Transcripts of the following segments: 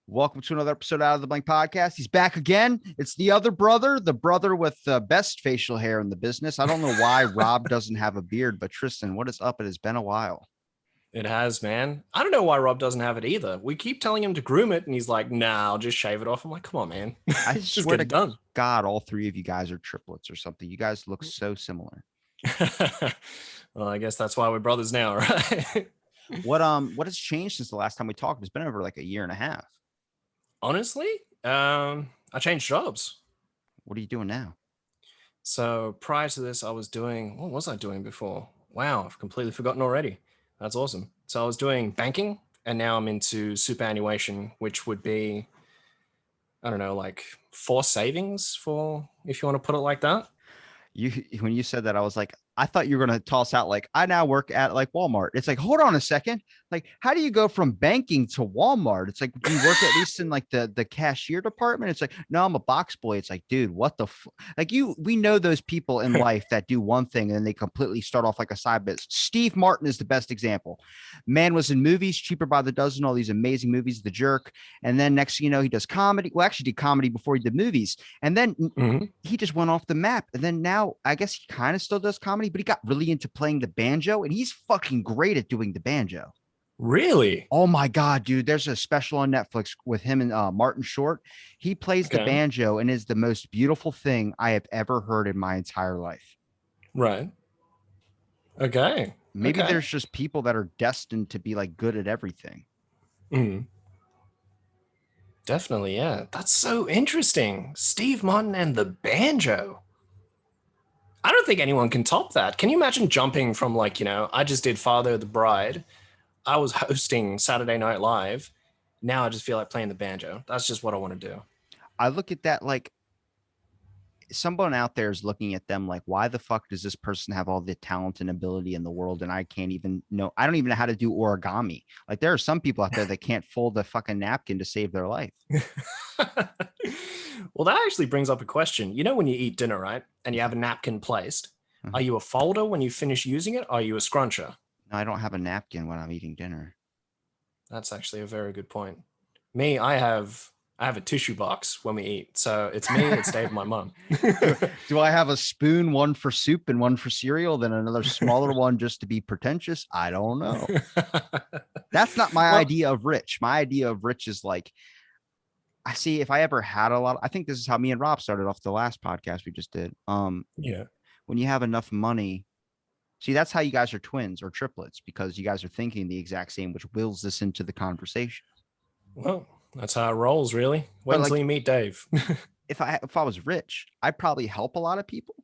Welcome to another episode Out of the Blank podcast. He's back again. It's the other brother, the brother with the best facial hair in the business. I don't know why Rob doesn't have a beard, but Tristan, what is up? It has been a while. It has, man. I don't know why Rob doesn't have it either. We keep telling him to groom it, and he's like, "Nah, I'll just shave it off." I'm like, "Come on, man, I just swear get to it done." God, all three of you guys are triplets or something. You guys look so similar. Well, I guess that's why we're brothers now, right? What has changed since the last time we talked? It's been over like a year and a half. Honestly, I changed jobs. What are you doing now? So prior to this, what was I doing before? Wow, I've completely forgotten already. That's awesome. So I was doing banking, and now I'm into superannuation, which would be, I don't know, like forced savings, for if you want to put it like that. When you said that, I was like, I thought you were going to toss out like, I now work at like Walmart. It's like, hold on a second. Like, how do you go from banking to Walmart? It's like, do you work at least in like the cashier department? It's like, no, I'm a box boy. It's like, dude, what the like we know those people in life that do one thing and they completely start off like a side business. Steve Martin is the best example. Man was in movies, Cheaper by the Dozen, all these amazing movies, The Jerk. And then next thing you know, he does comedy. Well, actually did comedy before he did movies. And then he just went off the map. And then now I guess he kind of still does comedy, but he got really into playing the banjo, and he's fucking great at doing the banjo. Really? Oh my God, dude. There's a special on Netflix with him and Martin Short. He plays the Okay. banjo and is the most beautiful thing I have ever heard in my entire life. Right. Okay. Maybe Okay. there's just people that are destined to be like good at everything. Mm. Definitely, yeah. That's so interesting. Steve Martin and the banjo. I don't think anyone can top that. Can you imagine jumping from, like, I just did Father of the Bride. I was hosting Saturday Night Live. Now I just feel like playing the banjo. That's just what I want to do. I look at that like someone out there is looking at them like, why the fuck does this person have all the talent and ability in the world? And I can't even know. I don't even know how to do origami. Like there are some people out there that can't fold a fucking napkin to save their life. Well, that actually brings up a question. You know, when you eat dinner, right? And you have a napkin placed, Mhm. are you a folder when you finish using it? Or are you a scruncher? No, I don't have a napkin when I'm eating dinner. That's actually a very good point. Me, I have a tissue box when we eat. So it's me, it's Dave, and my mom. Do I have a spoon, one for soup and one for cereal, then another smaller one just to be pretentious? I don't know. That's not my Well, idea of rich. My idea of rich is like, I see if I ever had a lot, I think this is how me and Rob started off the last podcast we just did. yeah. When you have enough money, see, that's how you guys are twins or triplets because you guys are thinking the exact same, which wills this into the conversation. Well, that's how it rolls, really. Wait But until like, you meet Dave. if I was rich, I'd probably help a lot of people.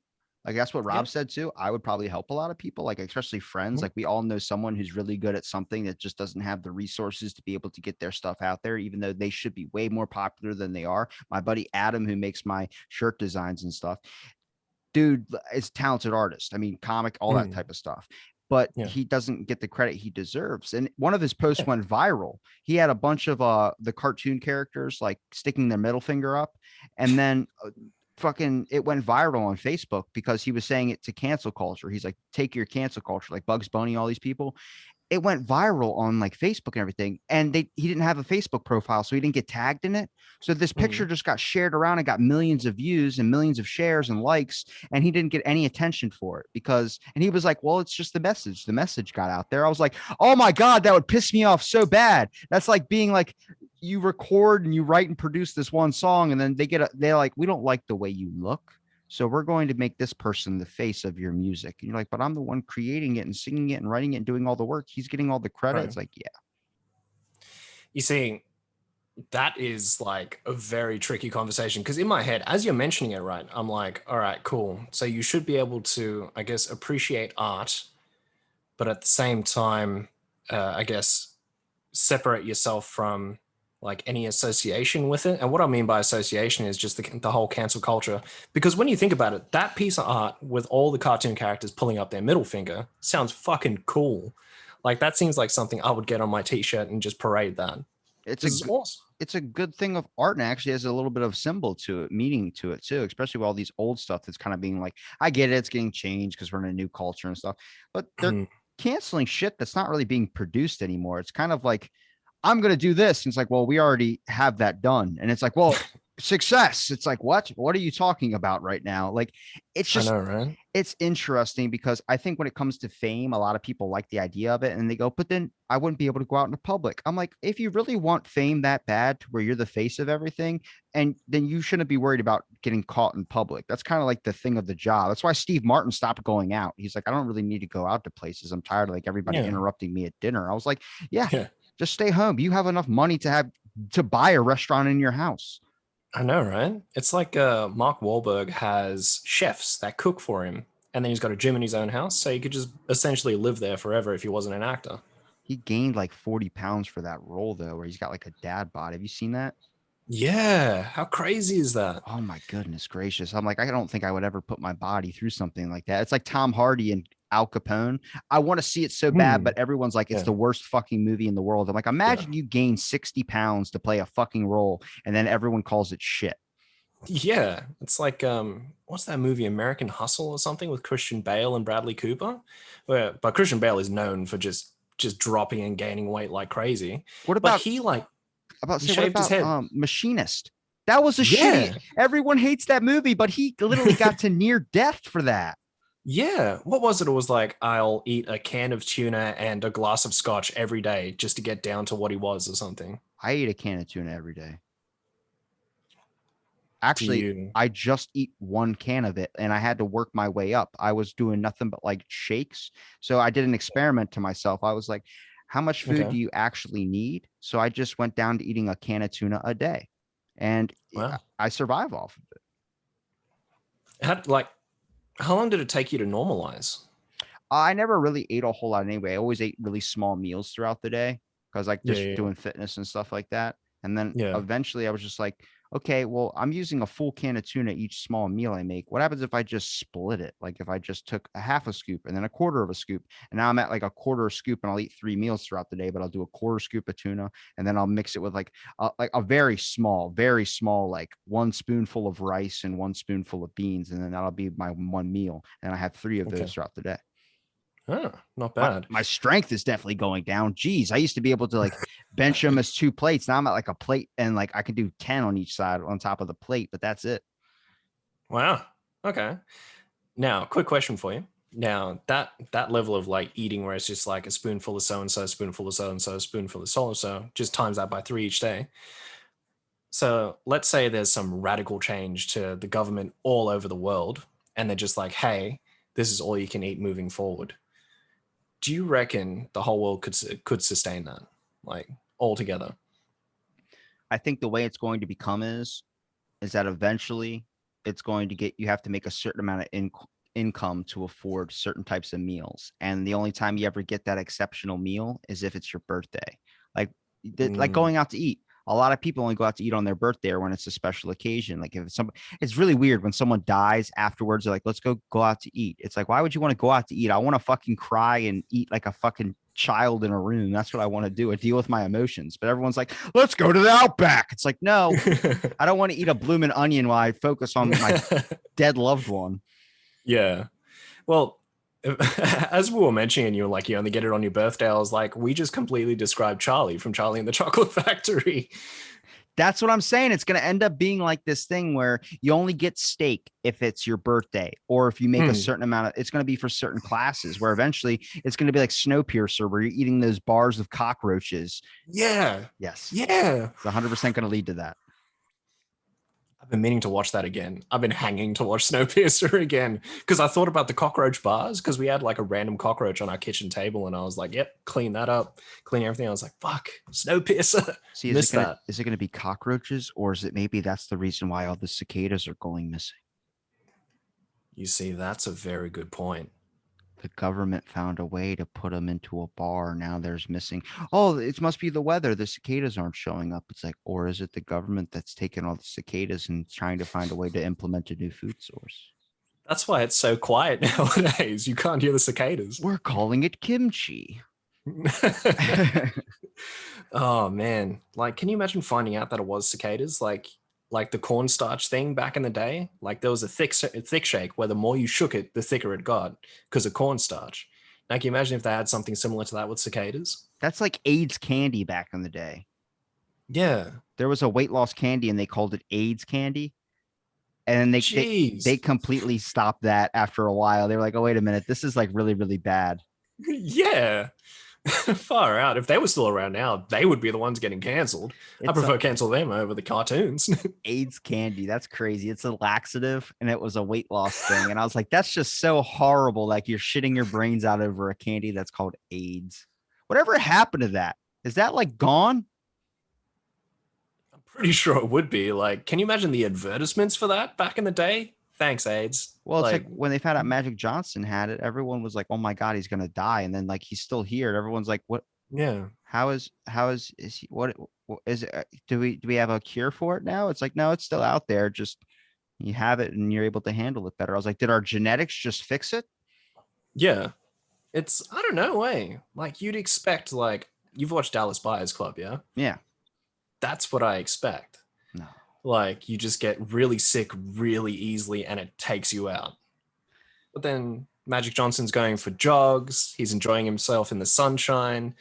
Like that's what Yeah. Rob said too. I would probably help a lot of people, like especially friends. Like we all know someone who's really good at something that just doesn't have the resources to be able to get their stuff out there, even though they should be way more popular than they are. My buddy Adam, who makes my shirt designs and stuff, dude is a talented artist. I mean, comic, all that Mm, type of stuff. But yeah. he doesn't get the credit he deserves. And one of his posts Yeah. went viral. He had a bunch of the cartoon characters like sticking their middle finger up, and then fucking it went viral on Facebook because he was saying it to cancel culture. He's like, take your cancel culture, like Bugs Bunny, all these people. It went viral on like Facebook and everything. And he didn't have a Facebook profile, so he didn't get tagged in it. So this picture Mm. just got shared around and got millions of views and millions of shares and likes, and he didn't get any attention for it because and he was like, well, it's just the message. The message got out there. I was like, oh my God, that would piss me off so bad. That's like being like you record and you write and produce this one song, and then they're like, we don't like the way you look. So we're going to make this person the face of your music. And you're like, but I'm the one creating it and singing it and writing it and doing all the work. He's getting all the credit. Right. It's like, yeah. You see, that is like a very tricky conversation because in my head, as you're mentioning it, right, I'm like, all right, cool. So you should be able to, I guess, appreciate art, but at the same time, I guess, separate yourself from like any association with it. And what I mean by association is just the whole cancel culture. Because when you think about it, that piece of art with all the cartoon characters pulling up their middle finger sounds fucking cool. Like that seems like something I would get on my t-shirt and just parade that. It's a This is awesome. it's a good thing of art and actually has a little bit of symbol to it, meaning to it too, especially with all these old stuff that's kind of being like, I get it, it's getting changed because we're in a new culture and stuff, but they're canceling shit that's not really being produced anymore. It's kind of like I'm going to do this. And it's like, well, we already have that done. And it's like, well, success. It's like, what are you talking about right now? Like, it's I just, know, right? it's interesting because I think when it comes to fame, a lot of people like the idea of it and they go, but then I wouldn't be able to go out in the public. I'm like, if you really want fame that bad to where you're the face of everything, and then you shouldn't be worried about getting caught in public. That's kind of like the thing of the job. That's why Steve Martin stopped going out. He's like, I don't really need to go out to places. I'm tired of like everybody Yeah. interrupting me at dinner. I was like, yeah, Yeah. just stay home. You have enough money to buy a restaurant in your house. I know, right? It's like Mark Wahlberg has chefs that cook for him, and then he's got a gym in his own house, so he could just essentially live there forever if he wasn't an actor. He gained like 40 pounds for that role though, where he's got like a dad bod. Have you seen that? Yeah, how crazy is that? Oh my goodness gracious. I'm like, I don't think I would ever put my body through something like that. It's like Tom Hardy and Al Capone. I want to see it so bad, Hmm. but everyone's like, it's Yeah, the worst fucking movie in the world. I'm like, yeah, imagine you gain 60 pounds to play a fucking role and then everyone calls it shit. yeah. It's like what's that movie, American Hustle or something, with Christian Bale and Bradley Cooper? But Christian Bale is known for just dropping and gaining weight like crazy. What But about he like about he say what shaved his about head. Machinist? That was a shitty. Yeah, Everyone hates that movie, but he literally got to near death for that. yeah. What was it? It was like, I'll eat a can of tuna and a glass of scotch every day just to get down to what he was or something. I eat a can of tuna every day. Do Actually, you? I just eat one can of it and I had to work my way up. I was doing nothing but like shakes. So I did an experiment to myself. I was like, how much food Okay. do you actually need? So I just went down to eating a can of tuna a day and Wow. I survive off of it. Like, how long did it take you to normalize? I never really ate a whole lot anyway. I always ate really small meals throughout the day because like Yeah, just yeah, doing fitness and stuff like that. And then yeah. eventually I was just like, okay, well, I'm using a full can of tuna each small meal I make. What happens if I just split it? Like if I just took a half a scoop and then a quarter of a scoop, and now I'm at like a quarter of a scoop and I'll eat 3 meals throughout the day, but I'll do a quarter scoop of tuna and then I'll mix it with like a very small, like one spoonful of rice and one spoonful of beans. And then that'll be my one meal. And I have three of those Okay. throughout the day. Oh, not my bad. my strength is definitely going down. Geez, I used to be able to like bench them as 2 plates. Now I'm at like a plate and like I can do 10 on each side on top of the plate, but that's it. Wow. Okay. Now, quick question for you. Now, that level of like eating where it's just like a spoonful of so and so, spoonful of so and so, spoonful of so and so, just times that by 3 each day. So let's say there's some radical change to the government all over the world, and they're just like, hey, this is all you can eat moving forward. Do you reckon the whole world could sustain that, like altogether? I think the way it's going to become is that eventually it's going to get you have to make a certain amount of income to afford certain types of meals. And the only time you ever get that exceptional meal is if it's your birthday. Like like Mm, going out to eat. A lot of people only go out to eat on their birthday or when it's a special occasion. Like if it's some, it's really weird when someone dies afterwards. They're like, let's go out to eat. It's like, why would you want to go out to eat? I want to fucking cry and eat like a fucking child in a room. That's what I want to do. I deal with my emotions. But everyone's like, let's go to the Outback. It's like, no, I don't want to eat a blooming onion while I focus on my dead loved one. yeah. Well, as we were mentioning, you were like, you only get it on your birthday. I was like, we just completely described Charlie from Charlie and the Chocolate Factory. That's what I'm saying. It's going to end up being like this thing where you only get steak if it's your birthday, or if you make a Hmm. certain amount of, it's going to be for certain classes where eventually it's going to be like Snowpiercer where you're eating those bars of cockroaches. Yeah. Yes. Yeah. It's 100% going to lead to that. I've been meaning to watch that again. I've been hanging to watch Snowpiercer again because I thought about the cockroach bars because we had like a random cockroach on our kitchen table and I was like, yep, clean that up, clean everything. I was like, fuck, Snowpiercer. See, Missed that. is it going to be cockroaches, or is it maybe that's the reason why all the cicadas are going missing? You see, that's a very good point. The government found a way to put them into a bar. Now there's missing. Oh, it must be the weather. The cicadas aren't showing up. It's like, or is it the government that's taking all the cicadas and trying to find a way to implement a new food source? That's why it's so quiet nowadays. You can't hear the cicadas. We're calling it kimchi. Oh man, like, can you imagine finding out that it was cicadas? Like the cornstarch thing back in the day. Like there was a thick shake where the more you shook it, the thicker it got because of cornstarch. Now, can you imagine if they had something similar to that with cicadas? That's like AIDS candy back in the day. Yeah. There was a weight loss candy and they called it AIDS candy. And they Jeez. completely stopped that after a while. They were like, oh, wait a minute. This is like really, really bad. Yeah. Far out. If they were still around now, they would be the ones getting cancelled. I It's a prefer cancel them over the cartoons. AIDS candy. That's crazy. It's a laxative and it was a weight loss thing. And I was like, that's just so horrible. Like you're shitting your brains out over a candy that's called AIDS. Whatever happened to that? Is that like gone? I'm pretty sure it would be. Like, can you imagine the advertisements for that back in the day? Thanks, AIDS. Well, it's like Like, when they found out Magic Johnson had it, everyone was like, oh my God, he's gonna die. And then like he's still here. And everyone's like, what yeah. is he what is it? Do we have a cure for it now? It's like, no, it's still out there. Just you have it and you're able to handle it better. I was like, did our genetics just fix it? Yeah. It's, I don't know, way. Like, you'd expect, like, you've watched Dallas Buyers Club, yeah? Yeah. That's what I expect. No. Like, you just get really sick really easily and it takes you out. But then Magic Johnson's going for jogs. He's enjoying himself in the sunshine.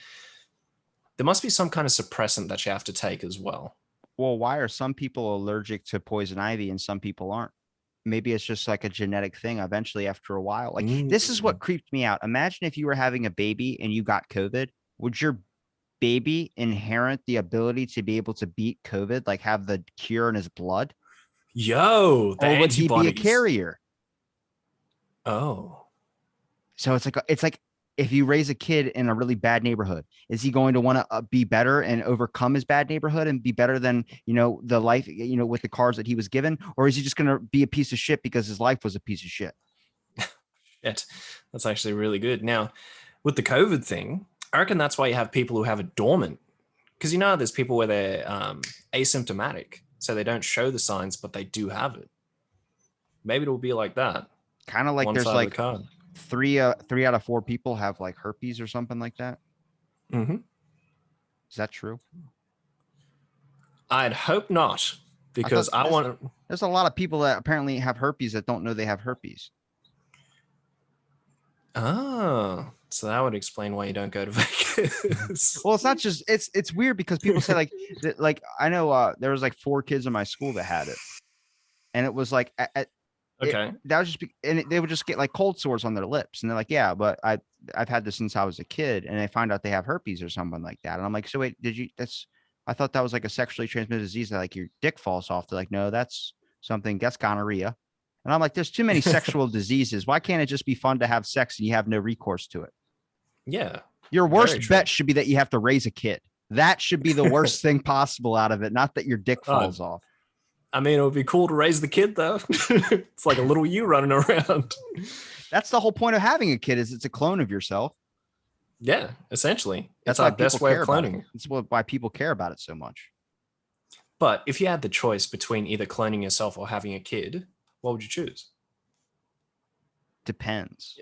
There must be some kind of suppressant that you have to take as well. Well, why are some people allergic to poison ivy and some people aren't? Maybe it's just like a genetic thing eventually after a while. Like this is what Mm. creeped me out. Imagine if you were having a baby and you got COVID. Would your baby inherit the ability to be able to beat COVID, like have the cure in his blood? Yo, the Or would he be a antibodies. carrier? Oh. So it's like if you raise a kid in a really bad neighborhood, is he going to want to be better and overcome his bad neighborhood and be better than, the life, with the cards that he was given? Or is he just going to be a piece of shit because his life was a piece of shit? Shit. That's actually really good. Now, with the COVID thing, I reckon that's why you have people who have it dormant. Because there's people where they're asymptomatic. So they don't show the signs, but they do have it. Maybe it'll be like that. Kind of like One there's side of the like card. three out of four people have like herpes or something like that. Mm-hmm. Is that true? I'd hope not, I thought because I want to. there's a lot of people that apparently have herpes that don't know they have herpes. Oh, so that would explain why you don't go to Vegas. Well, it's not just it's weird because people say like that, like I know there was like four kids in my school that had it, and it was like Okay. that was just they would just get like cold sores on their lips, and they're like, yeah, but I've had this since I was a kid, and they find out they have herpes or something like that, and I'm like, so wait, I thought that was like a sexually transmitted disease that like your dick falls off. They're like, no, that's that's gonorrhea. And I'm like, there's too many sexual diseases. Why can't it just be fun to have sex and you have no recourse to it? Yeah. Your Very worst true. bet should be that you have to raise a kid. That should be the worst thing possible out of it, not that your dick falls off. I mean, it would be cool to raise the kid, though. It's like a little you running around. That's the whole point of having a kid is it's a clone of yourself. Yeah, essentially. That's It's why our best people way care of about it. cloning. It's why people care about it so much. But if you had the choice between either cloning yourself or having a kid, what would you choose? Depends.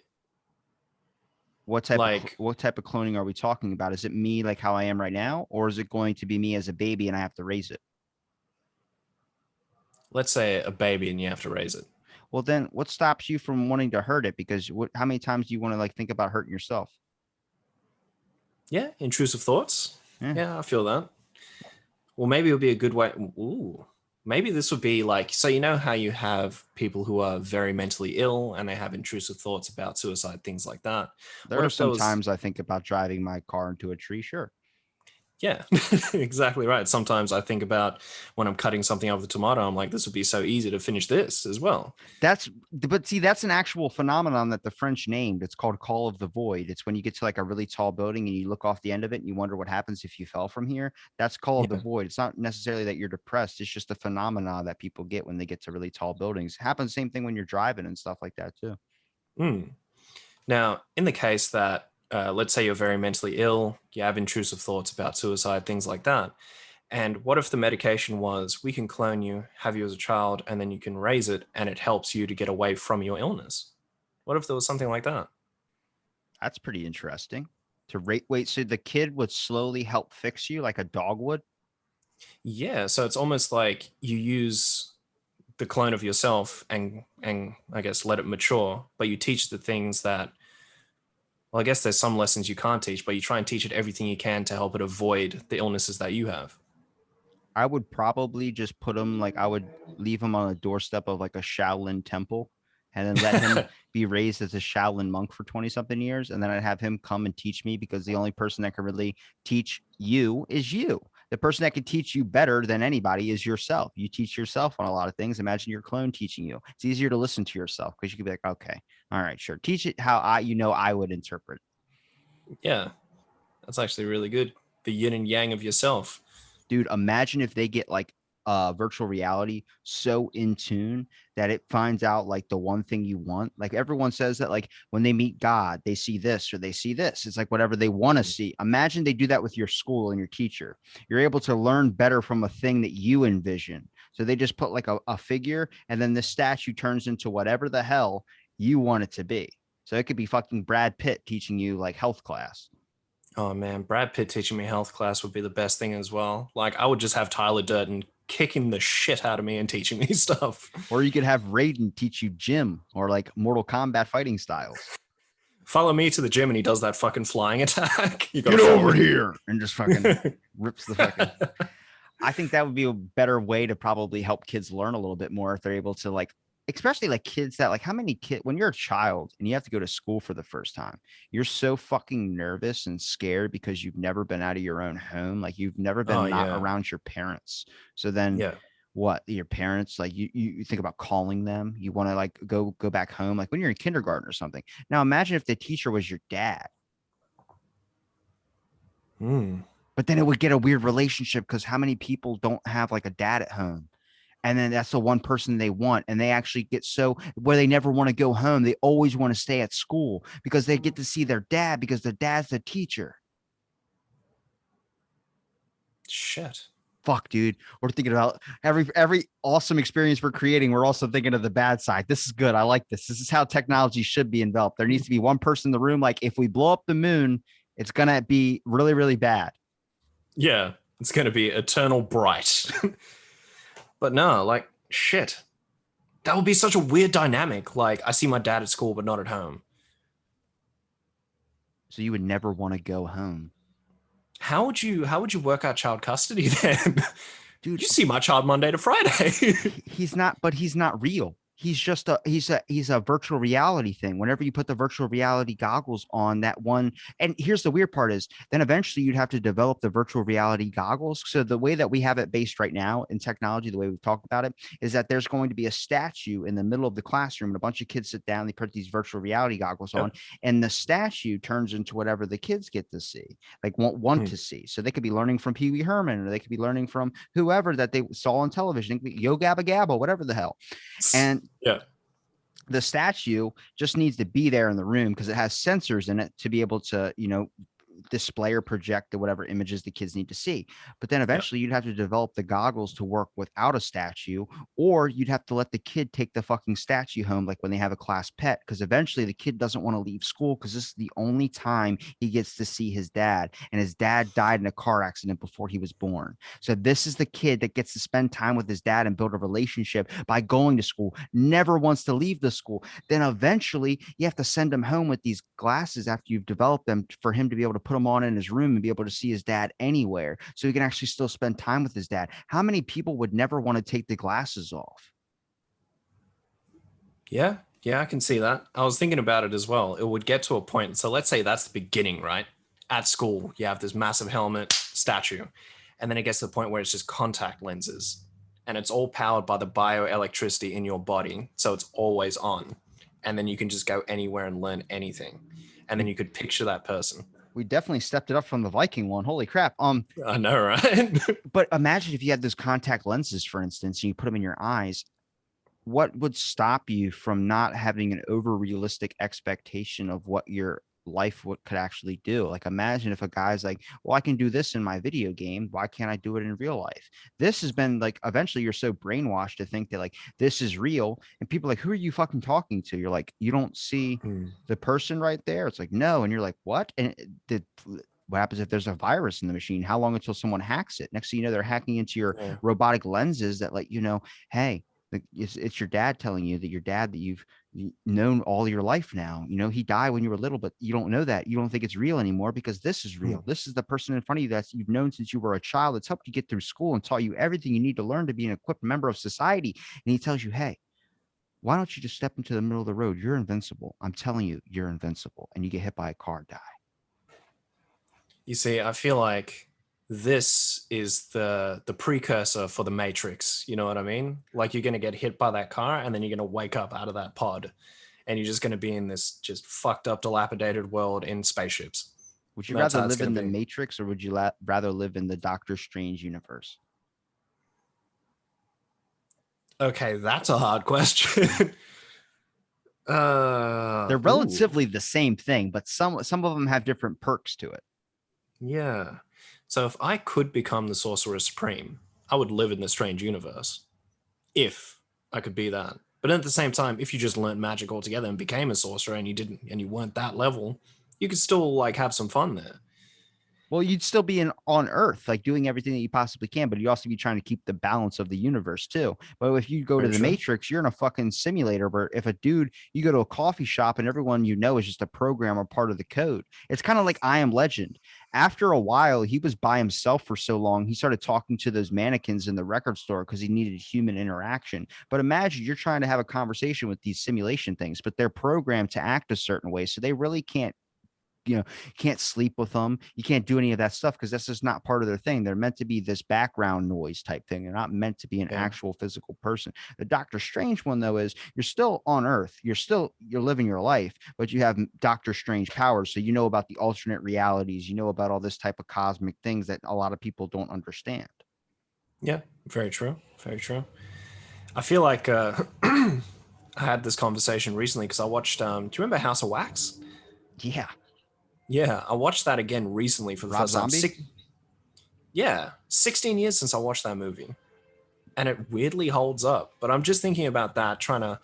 What type of cloning are we talking about? Is it me like how I am right now, or is it going to be me as a baby and I have to raise it? Let's say a baby and you have to raise it. Well, then what stops you from wanting to hurt it? Because how many times do you want to like think about hurting yourself? Yeah, intrusive thoughts. Yeah. Yeah, I feel that. Well, maybe it would be a good way. Ooh, maybe this would be like, so how you have people who are very mentally ill and they have intrusive thoughts about suicide, things like that. There are some times I think about driving my car into a tree. Sure. Yeah, exactly right. Sometimes I think about when I'm cutting something up with a tomato, I'm like, this would be so easy to finish this as well. But see, that's an actual phenomenon that the French named. It's called call of the void. It's when you get to like a really tall building and you look off the end of it and you wonder what happens if you fell from here. That's call of the void. It's not necessarily that you're depressed. It's just a phenomenon that people get when they get to really tall buildings. It happens same thing when you're driving and stuff like that too. Now, in the case that let's say you're very mentally ill, you have intrusive thoughts about suicide, things like that. And what if the medication was, we can clone you, have you as a child, and then you can raise it and it helps you to get away from your illness? What if there was something like that? That's pretty interesting. Wait, so the kid would slowly help fix you like a dog would? Yeah, so it's almost like you use the clone of yourself and I guess let it mature, but you teach the things that Well, I guess there's some lessons you can't teach, but you try and teach it everything you can to help it avoid the illnesses that you have. I would probably just put him like I would leave him on a doorstep of like a Shaolin temple and then let him be raised as a Shaolin monk for 20 something years. And then I'd have him come and teach me because the only person that can really teach you is you. The person that can teach you better than anybody is yourself. You teach yourself on a lot of things. Imagine your clone teaching you. It's easier to listen to yourself because you can be like, okay, all right, sure. Teach it how I would interpret. Yeah, that's actually really good. The yin and yang of yourself. Dude, imagine if they get like virtual reality so in tune that it finds out like the one thing you want. Like everyone says that like when they meet God, they see this or they see this. It's like whatever they want to see. Imagine they do that with your school and your teacher. You're able to learn better from a thing that you envision. So they just put like a figure and then the statue turns into whatever the hell you want it to be. So it could be fucking Brad Pitt teaching you like health class. Oh man, Brad Pitt teaching me health class would be the best thing as well. Like I would just have Tyler Durden kicking the shit out of me and teaching me stuff. Or you could have Raiden teach you gym or like Mortal Kombat fighting styles. Follow me to the gym and he does that fucking flying attack. You Get gotta over follow here and just fucking me. rips the fucking. I think that would be a better way to probably help kids learn a little bit more if they're able to like, especially like kids that like how many kids when you're a child and you have to go to school for the first time, you're so fucking nervous and scared because you've never been out of your own home, like you've never Oh been not yeah. around your parents. So then Yeah. what your parents like you think about calling them, you want to like go back home like when you're in kindergarten or something. Now imagine if the teacher was your dad, Mm. but then it would get a weird relationship because how many people don't have like a dad at home, and then that's the one person they want, and they actually get so where they never want to go home, they always want to stay at school because they get to see their dad because their dad's the teacher. Shit. Fuck, dude, we're thinking about every awesome experience we're creating, we're also thinking of the bad side. This is good. I like this is how technology should be enveloped. There needs to be one person in the room, like if we blow up the moon, it's gonna be really really bad. Yeah. It's gonna be eternal bright. But no, like shit. That would be such a weird dynamic. Like I see my dad at school but not at home. So you would never want to go home. How would you work out child custody then? Dude, You see my child Monday to Friday. he's not, but he's not real. He's just he's a virtual reality thing. Whenever you put the virtual reality goggles on that one, and here's the weird part is then eventually you'd have to develop the virtual reality goggles. So the way that we have it based right now in technology, the way we've talked about it, is that there's going to be a statue in the middle of the classroom, and a bunch of kids sit down, they put these virtual reality goggles on, and the statue turns into whatever the kids get to see, like want to see. So they could be learning from Pee Wee Herman, or they could be learning from whoever that they saw on television, Yo Gabba Gabba, whatever the hell. And Yeah. the statue just needs to be there in the room because it has sensors in it to be able to, display or project the whatever images the kids need to see. But then eventually you'd have to develop the goggles to work without a statue, or you'd have to let the kid take the fucking statue home, like when they have a class pet, because eventually the kid doesn't want to leave school because this is the only time he gets to see his dad. And his dad died in a car accident before he was born. So this is the kid that gets to spend time with his dad and build a relationship by going to school, never wants to leave the school. Then eventually you have to send him home with these glasses after you've developed them for him to be able to put them on in his room and be able to see his dad anywhere so he can actually still spend time with his dad. How many people would never want to take the glasses off? Yeah. Yeah, I can see that. I was thinking about it as well. It would get to a point. So let's say that's the beginning, right? At school, you have this massive helmet statue, and then it gets to the point where it's just contact lenses and it's all powered by the bioelectricity in your body. So it's always on. And then you can just go anywhere and learn anything. And then you could picture that person. We definitely stepped it up from the Viking one. Holy crap. I know, right? But imagine if you had those contact lenses, for instance, and you put them in your eyes, what would stop you from not having an over realistic expectation of what your life could actually do? Like imagine if a guy's like, well, I can do this in my video game, why can't I do it in real life? This has been like, eventually you're so brainwashed to think that like this is real, and people are like, who are you fucking talking to? You're like, you don't see the person right there? It's like, no. And you're like, what? And what happens if there's a virus in the machine? How long until someone hacks it? Next thing you know, they're hacking into your robotic lenses that let you know, hey, It's your dad telling you that your dad that you've known all your life now. He died when you were little, but you don't know that. You don't think it's real anymore because this is Hmm. real. This is the person in front of you that you've known since you were a child. That's helped you get through school and taught you everything you need to learn to be an equipped member of society. And he tells you, hey, why don't you just step into the middle of the road? You're invincible. I'm telling you, you're invincible. And you get hit by a car, die. You see, I feel like this is the precursor for the Matrix. You know what I mean? Like you're gonna get hit by that car, and then you're gonna wake up out of that pod, and you're just gonna be in this just fucked up, dilapidated world in spaceships. Would you And that's rather how it's live gonna in the be. Matrix or would you rather live in the Doctor Strange universe? Okay, that's a hard question. They're Ooh, relatively the same thing, but some of them have different perks to it. yeah. So if I could become the Sorcerer Supreme, I would live in the strange universe. If I could be that. But at the same time, if you just learned magic altogether and became a sorcerer and you weren't that level, you could still like have some fun there. Well, you'd still be on Earth, like doing everything that you possibly can, but you'd also be trying to keep the balance of the universe too. But if you go to Very the true. Matrix, you're in a fucking simulator where if you go to a coffee shop and everyone is just a program or part of the code. It's kind of like I Am Legend. After a while, he was by himself for so long, he started talking to those mannequins in the record store because he needed human interaction. But imagine you're trying to have a conversation with these simulation things, but they're programmed to act a certain way. So they really can't sleep with them. You can't do any of that stuff because that's just not part of their thing. They're meant to be this background noise type thing. They're not meant to be an Yeah. actual physical person. The Doctor Strange one though is you're still on Earth. You're living your life, but you have Doctor Strange powers. So you know about the alternate realities. You know about all this type of cosmic things that a lot of people don't understand. Yeah. Very true. Very true. I feel like I had this conversation recently because I watched do you remember House of Wax? Yeah. Yeah, I watched that again recently for the Rob first time. Zombie. Yeah, 16 years since I watched that movie. And it weirdly holds up. But I'm just thinking about that, trying to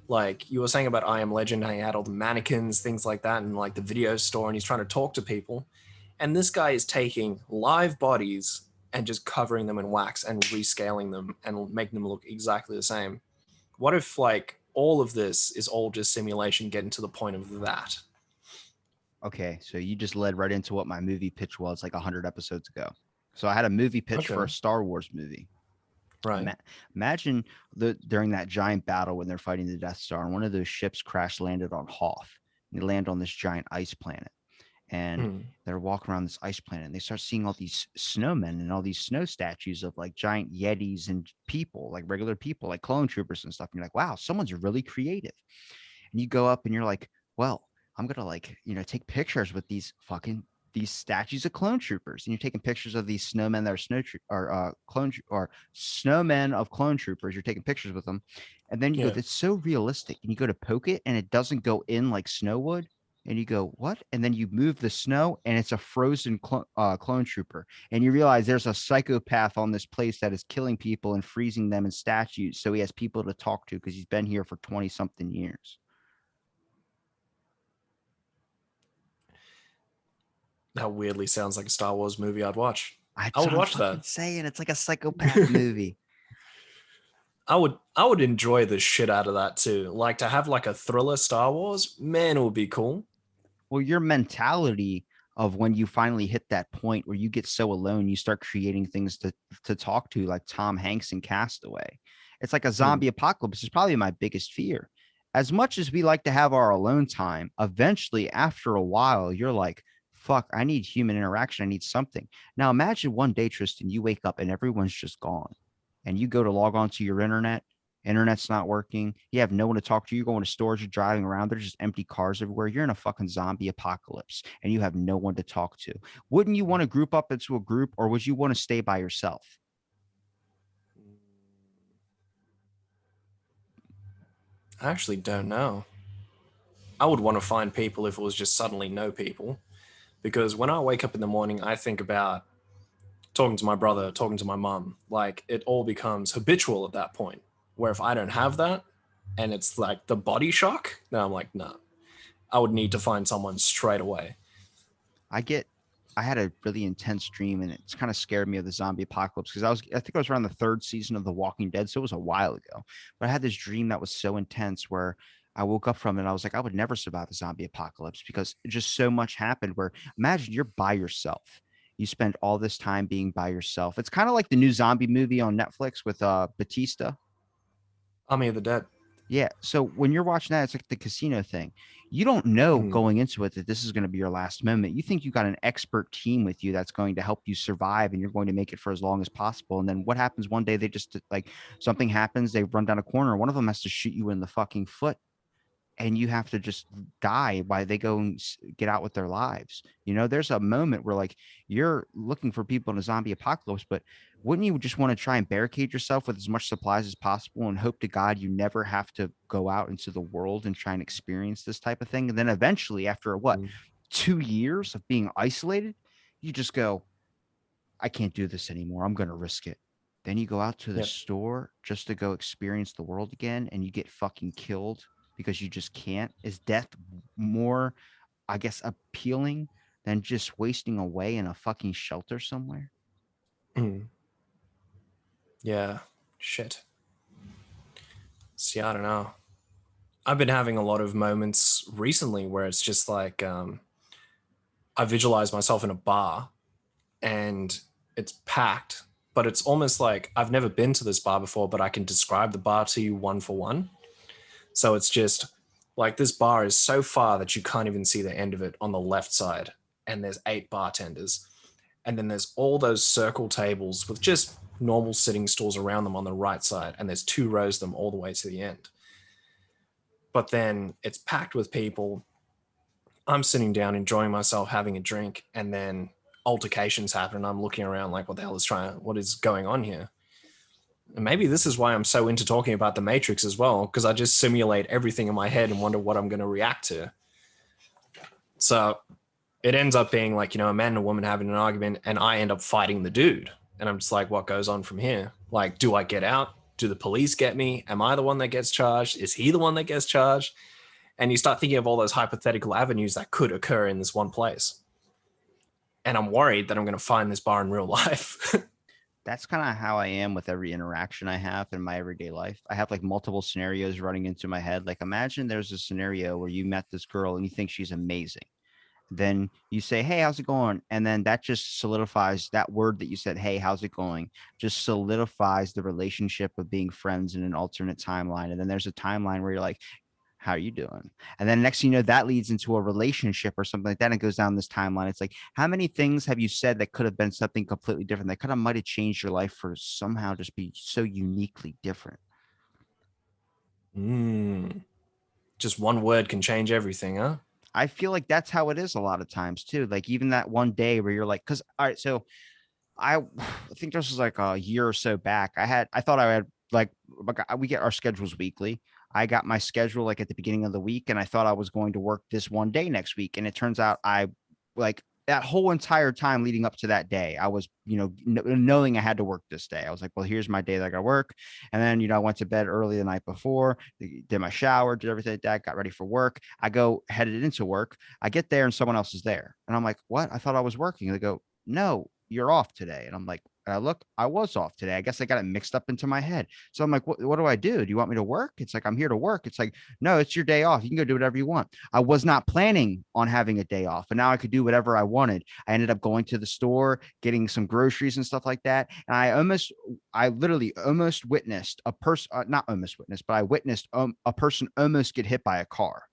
like you were saying about I Am Legend, how he had all the mannequins, things like that, and like the video store, and he's trying to talk to people. And this guy is taking live bodies and just covering them in wax and rescaling them and making them look exactly the same. What if like all of this is all just simulation getting to the point of that? Okay, so you just led right into what my movie pitch was like 100 episodes ago. So I had a movie pitch for Okay. a Star Wars movie. Right. Ima- Imagine during that giant battle when they're fighting the Death Star, and one of those ships crash landed on Hoth. And they land on this giant ice planet, and Hmm. they're walking around this ice planet. And they start seeing all these snowmen and all these snow statues of like giant yetis and people, like regular people, like clone troopers and stuff. And you're like, wow, someone's really creative. And you go up and you're like, well, I'm gonna take pictures with these statues of clone troopers, and you're taking pictures of these snowmen that are or snowmen of clone troopers. You're taking pictures with them, and then you go, Yeah. "That's so realistic." And you go to poke it, and it doesn't go in like snow would. And you go, "What?" And then you move the snow, and it's a frozen clone trooper. And you realize there's a psychopath on this place that is killing people and freezing them in statues. So he has people to talk to because he's been here for 20 something years. That weirdly sounds like a Star Wars movie I'd watch. I That's would what I'm watch fucking that. saying. It's like a psychopath movie. I would enjoy the shit out of that too. Like to have like a thriller Star Wars, man, it would be cool. Well, your mentality of when you finally hit that point where you get so alone, you start creating things to talk to, like Tom Hanks in Castaway. It's like a Hmm. zombie apocalypse is probably my biggest fear. As much as we like to have our alone time, eventually, after a while, you're like, fuck, I need human interaction. I need something. Now imagine one day, Tristan, you wake up and everyone's just gone. And you go to log on to your internet's not working. You have no one to talk to. You're going to stores, you're driving around. There's just empty cars everywhere. You're in a fucking zombie apocalypse and you have no one to talk to. Wouldn't you want to group up into a group or would you want to stay by yourself? I actually don't know. I would want to find people if it was just suddenly no people. Because when I wake up in the morning, I think about talking to my brother, talking to my mom. Like it all becomes habitual at that point. Where if I don't have that and it's like the body shock, then I'm like, no, I would need to find someone straight away. I get I had a really intense dream, and it's kind of scared me of the zombie apocalypse because I think I was around the third season of The Walking Dead, so it was a while ago. But I had this dream that was so intense where I woke up from it and I was like, I would never survive a zombie apocalypse because just so much happened. Where imagine you're by yourself. You spend all this time being by yourself. It's kind of like the new zombie movie on Netflix with Batista. Army of the Dead. Yeah. So when you're watching that, it's like the casino thing. You don't know Mm, going into it that this is going to be your last moment. You think you got an expert team with you that's going to help you survive and you're going to make it for as long as possible. And then what happens one day? They just like something happens, they run down a corner. One of them has to shoot you in the fucking foot and you have to just die while they go and get out with their lives. You know, there's a moment where like you're looking for people in a zombie apocalypse, but wouldn't you just want to try and barricade yourself with as much supplies as possible and hope to God you never have to go out into the world and try and experience this type of thing? And then eventually, after what, mm, 2 years of being isolated, you just go, I can't do this anymore. I'm going to risk it. Then you go out to the yep. store just to go experience the world again and you get fucking killed because you just can't. Is death more, I guess, appealing than just wasting away in a fucking shelter somewhere? Mm, yeah. Shit. See, I don't know. I've been having a lot of moments recently where it's just like I visualize myself in a bar and it's packed, but it's almost like I've never been to this bar before, but I can describe the bar to you one for one. So it's just like this bar is so far that you can't even see the end of it on the left side. And there's 8 bartenders. And then there's all those circle tables with just normal sitting stools around them on the right side. And there's 2 rows of them all the way to the end. But then it's packed with people. I'm sitting down, enjoying myself, having a drink, and then altercations happen. And I'm looking around like, what is going on here? And maybe this is why I'm so into talking about the Matrix as well, because I just simulate everything in my head and wonder what I'm going to react to. So it ends up being like, a man and a woman having an argument, and I end up fighting the dude. And I'm just like, what goes on from here? Like, do I get out? Do the police get me? Am I the one that gets charged? Is he the one that gets charged? And you start thinking of all those hypothetical avenues that could occur in this one place. And I'm worried that I'm going to find this bar in real life. That's kind of how I am with every interaction I have in my everyday life. I have like multiple scenarios running into my head. Like imagine there's a scenario where you met this girl and you think she's amazing. Then you say, hey, how's it going? And then that just solidifies that word that you said, hey, how's it going? Just solidifies the relationship of being friends in an alternate timeline. And then there's a timeline where you're like, how are you doing? And then next thing you know, that leads into a relationship or something like that. And it goes down this timeline. It's like, how many things have you said that could have been something completely different that kind of might have changed your life for somehow just be so uniquely different? Just one word can change everything, huh? I feel like that's how it is a lot of times too. Like even that one day where you're like, because all right, so I think this was like a year or so back. I thought I had like we get our schedules weekly. I got my schedule like at the beginning of the week, and I thought I was going to work this one day next week, and it turns out I like that whole entire time leading up to that day, I was knowing I had to work this day. I was like, well, here's my day that I got to work, and then I went to bed early the night before, did my shower, did everything like that, got ready for work. I go headed into work. I get there and someone else is there, and I'm like, what? I thought I was working. They go, no, you're off today. And I'm like, and I look, I was off today. I guess I got it mixed up into my head. So I'm like, what do I do? Do you want me to work? It's like, I'm here to work. It's like, no, it's your day off. You can go do whatever you want. I was not planning on having a day off, but now I could do whatever I wanted. I ended up going to the store, getting some groceries and stuff like that. And I literally almost witnessed a person, not almost witnessed, but I witnessed a person almost get hit by a car.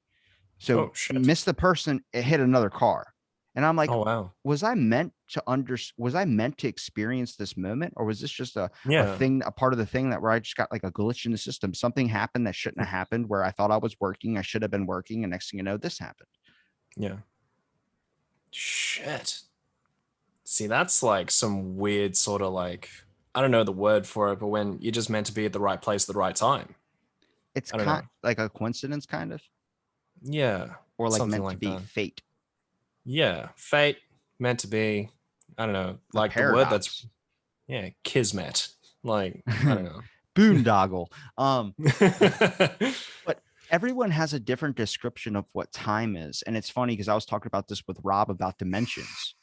So Oh, shit. missed the person, it hit another car. And I'm like, Oh, wow. was I meant to experience this moment? Or was this just a Yeah. thing, a part of the thing that where I just got like a glitch in the system? Something happened that shouldn't have happened where I thought I was working. I should have been working. And next thing you know, this happened. Yeah. Shit. See, that's like some weird sort of like, I don't know the word for it, but when you're just meant to be at the right place at the right time. It's I don't know. like a coincidence kind of, Yeah. or like Something meant to like be that. fate, Yeah. Fate, meant to be. I don't know. a Like the word that's, paradox, yeah, kismet. Like, I don't know. boondoggle. But everyone has a different description of what time is. And it's funny because I was talking about this with Rob about dimensions.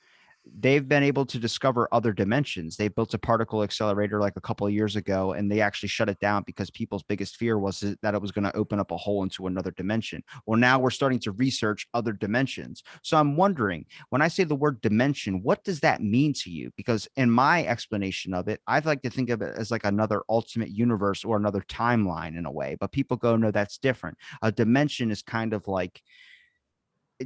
they've been able to discover other dimensions. They built a particle accelerator like a couple of years ago, and they actually shut it down because people's biggest fear was that it was going to open up a hole into another dimension. Well, now we're starting to research other dimensions. So I'm wondering, when I say the word dimension, what does that mean to you? Because in my explanation of it, I'd like to think of it as like another ultimate universe or another timeline in a way, but people go, no, that's different. A dimension is kind of like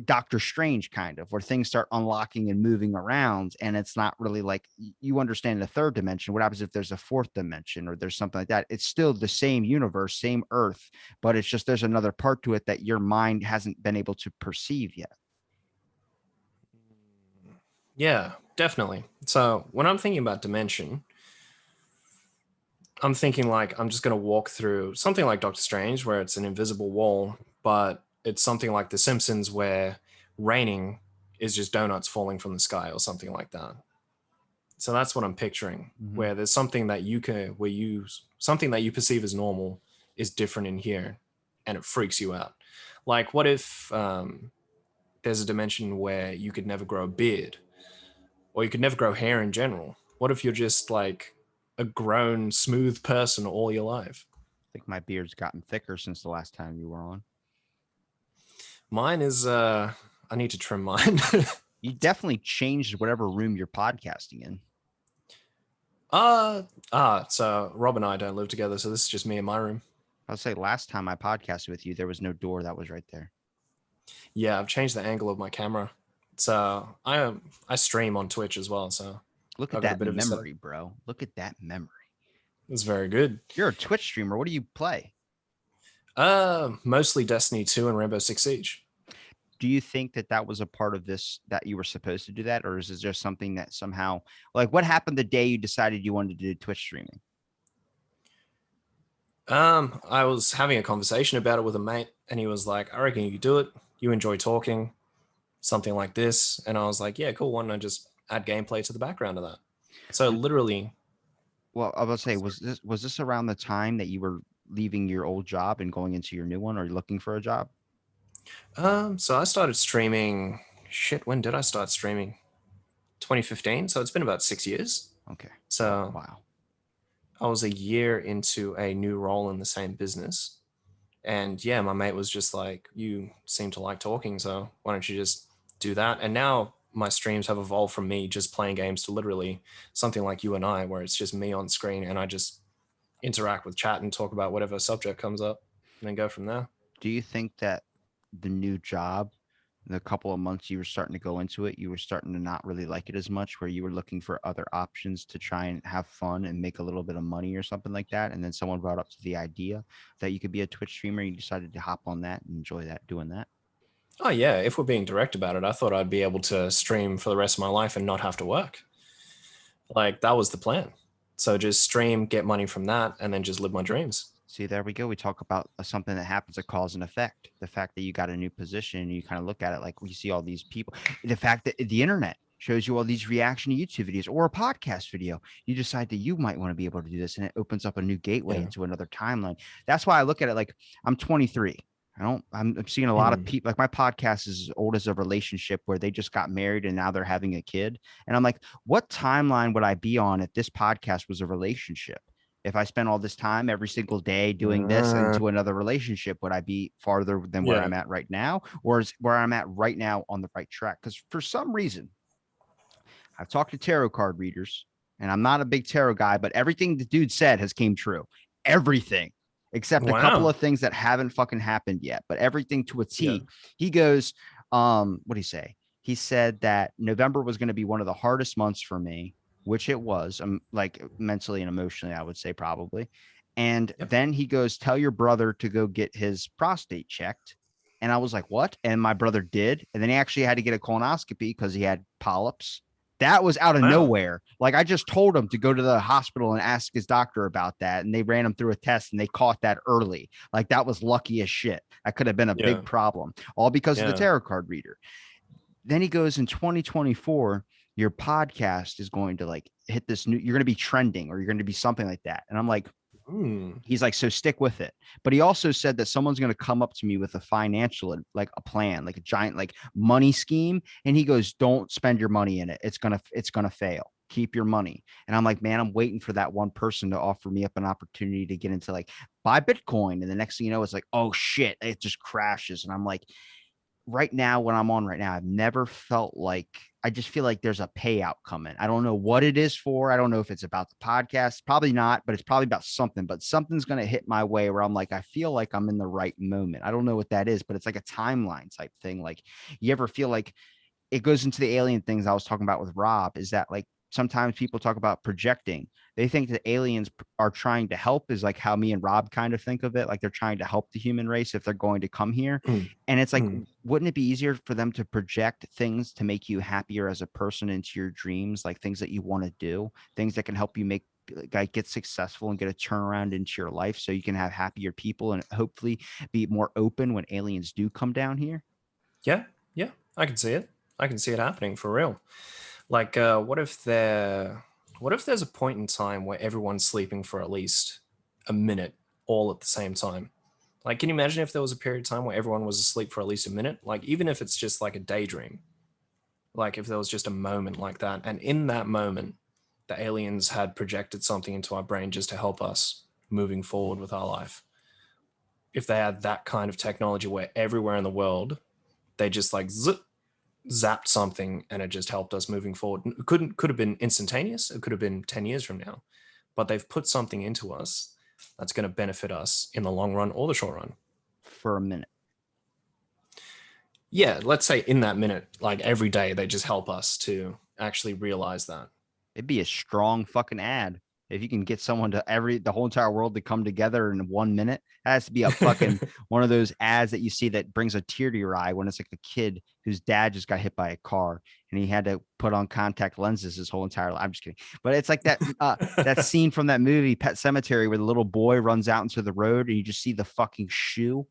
Doctor Strange, kind of, where things start unlocking and moving around, and it's not really like you understand the third dimension. What happens if there's a fourth dimension or there's something like that? It's still the same universe, same Earth, but it's just there's another part to it that your mind hasn't been able to perceive yet. Yeah, definitely. So when I'm thinking about dimension, I'm thinking like I'm just going to walk through something like Doctor Strange, where it's an invisible wall, but it's something like The Simpsons, where raining is just donuts falling from the sky or something like that. So that's what I'm picturing, Mm-hmm. where there's something that you can, where you, something that you perceive as normal is different in here and it freaks you out. Like, what if there's a dimension where you could never grow a beard or you could never grow hair in general? What if you're just like a grown, smooth person all your life? I think my beard's gotten thicker since the last time you were on. Mine is, I need to trim mine. You definitely changed whatever room you're podcasting in. So Rob and I don't live together, so this is just me in my room. I'll say last time I podcasted with you, there was no door that was right there. Yeah, I've changed the angle of my camera. So I stream on Twitch as well, so Look I've at got a that bit of a setup. memory, bro. Look at that memory. It's very good. You're a Twitch streamer. What do you play? Mostly Destiny 2 and Rainbow Six Siege. Do you think that that was a part of this, that you were supposed to do that, or is it just something that somehow, like, what happened the day you decided you wanted to do Twitch streaming? I was having a conversation about it with a mate, and he was like, "I reckon you could do it. You enjoy talking, something like this." And I was like, "Yeah, cool. Why don't I just add gameplay to the background of that?" So literally, Well, I was say, was this around the time that you were leaving your old job and going into your new one, or looking for a job? so I started streaming. Shit, when did I start streaming? 2015. So it's been about 6 years. Okay. So Wow. I was a year into a new role in the same business. And yeah, my mate was just like, "You seem to like talking, so why don't you just do that?" And now my streams have evolved from me just playing games to literally something like you and I, where it's just me on screen and I just interact with chat and talk about whatever subject comes up and then go from there. Do you think that the new job, the couple of months you were starting to go into it, you were starting to not really like it as much, where you were looking for other options to try and have fun and make a little bit of money or something like that? And then someone brought up to the idea that you could be a Twitch streamer. You decided to hop on that and enjoy that, doing that. Oh yeah, if we're being direct about it, I thought I'd be able to stream for the rest of my life and not have to work. Like that was the plan. So just stream, get money from that, and then just live my dreams. See, there we go. We talk about something that happens, a cause and effect. The fact that you got a new position and you kind of look at it like we see all these people. The fact that the internet shows you all these reaction to YouTube videos or a podcast video, you decide that you might want to be able to do this, and it opens up a new gateway into another timeline. That's why I look at it like I'm 23. I'm seeing a lot of people, like my podcast is as old as a relationship where they just got married and now they're having a kid. And I'm like, what timeline would I be on if this podcast was a relationship? If I spent all this time every single day doing this into another relationship, would I be farther than where I'm at right now? Or is where I'm at right now on the right track? Because for some reason, I've talked to tarot card readers, and I'm not a big tarot guy, but everything the dude said has came true. Everything, except a couple of things that haven't fucking happened yet, but everything to a T. He goes, what did he say? He said that November was going to be one of the hardest months for me, which it was, like mentally and emotionally, I would say probably. And then he goes, tell your brother to go get his prostate checked. And I was like, what? And my brother did. And then he actually had to get a colonoscopy because he had polyps. That was out of nowhere. Like I just told him to go to the hospital and ask his doctor about that. And they ran him through a test and they caught that early. Like that was lucky as shit. That could have been a big problem, all because of the tarot card reader. Then he goes, in 2024, your podcast is going to like hit this new, you're going to be trending or you're going to be something like that. And I'm like, Mm. He's like, so stick with it. But he also said that someone's going to come up to me with a financial, like a plan, like a giant, like money scheme. And he goes, don't spend your money in it. It's going to fail. Keep your money. And I'm like, man, I'm waiting for that one person to offer me up an opportunity to get into like buy Bitcoin. And the next thing you know, it's like, oh shit, it just crashes. And I'm like, right now, what I'm on right now, I've never felt like I just feel like there's a payout coming. I don't know what it is for. I don't know if it's about the podcast. Probably not, but it's probably about something. But something's going to hit my way where I'm like, I feel like I'm in the right moment. I don't know what that is, but it's like a timeline type thing. Like, you ever feel like it goes into the alien things I was talking about with Rob, is that like sometimes people talk about projecting. They think that aliens are trying to help, is like how me and Rob kind of think of it. Like they're trying to help the human race if they're going to come here. Mm. And it's like, Mm. wouldn't it be easier for them to project things to make you happier as a person into your dreams, like things that you want to do, things that can help you make like get successful and get a turnaround into your life so you can have happier people and hopefully be more open when aliens do come down here? Yeah, yeah, I can see it. I can see it happening for real. Like, what if there's a point in time where everyone's sleeping for at least a minute all at the same time? Like, can you imagine if there was a period of time where everyone was asleep for at least a minute? Like, even if it's just like a daydream, like if there was just a moment like that, and in that moment, the aliens had projected something into our brain just to help us moving forward with our life. If they had that kind of technology where everywhere in the world they just like zapped something and it just helped us moving forward. It could have been instantaneous. It could have been 10 years from now, but they've put something into us that's going to benefit us in the long run or the short run. For a minute. Yeah, let's say in that minute, like every day, they just help us to actually realize that. It'd be a strong fucking ad. If you can get someone to the whole entire world to come together in 1 minute, that has to be a fucking one of those ads that you see that brings a tear to your eye when it's like a kid whose dad just got hit by a car and he had to put on contact lenses his whole entire life. I'm just kidding. But it's like that scene from that movie, Pet Cemetery, where the little boy runs out into the road and you just see the fucking shoe.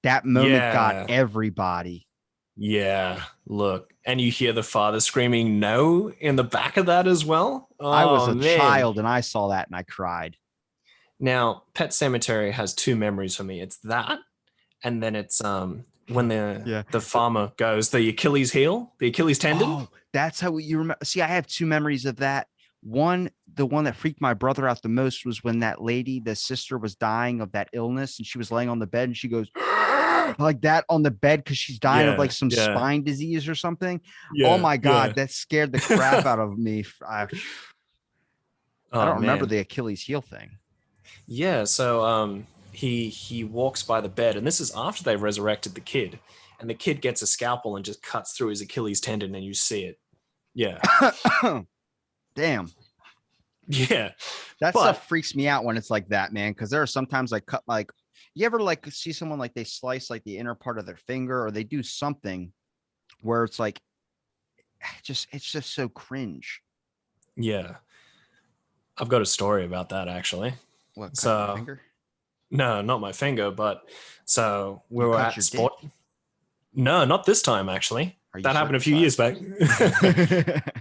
That moment got Yeah. everybody. Yeah. Look, and you hear the father screaming no in the back of that as well. I was Oh, a man. child and I saw that and I cried. Now, Pet Cemetery has two memories for me. It's that, and then it's when Yeah. the farmer goes the Achilles heel, the Achilles tendon. Oh, that's how you remember. See, I have two memories of that. One, the one that freaked my brother out the most was when that lady, the sister, was dying of that illness and she was laying on the bed and she goes like that on the bed because she's dying of Yeah, like some yeah, spine disease or something. Oh yeah, my yeah. God, that scared the crap out of me. I Oh don't remember man. the Achilles heel thing. Yeah, so he walks by the bed, and this is after they've resurrected the kid, and the kid gets a scalpel and just cuts through his Achilles tendon, and you see it. Yeah, Damn. yeah, That but stuff freaks me out when it's like that, man. Because there are sometimes I cut like, you ever like see someone like they slice like the inner part of their finger or they do something where it's like it's just so cringe. yeah, I've got a story about that actually. What, cutting your So finger no, not my finger, but so we you were cut at your dick? sport. No, not this time actually. Are you That happened a few years circumcised? back.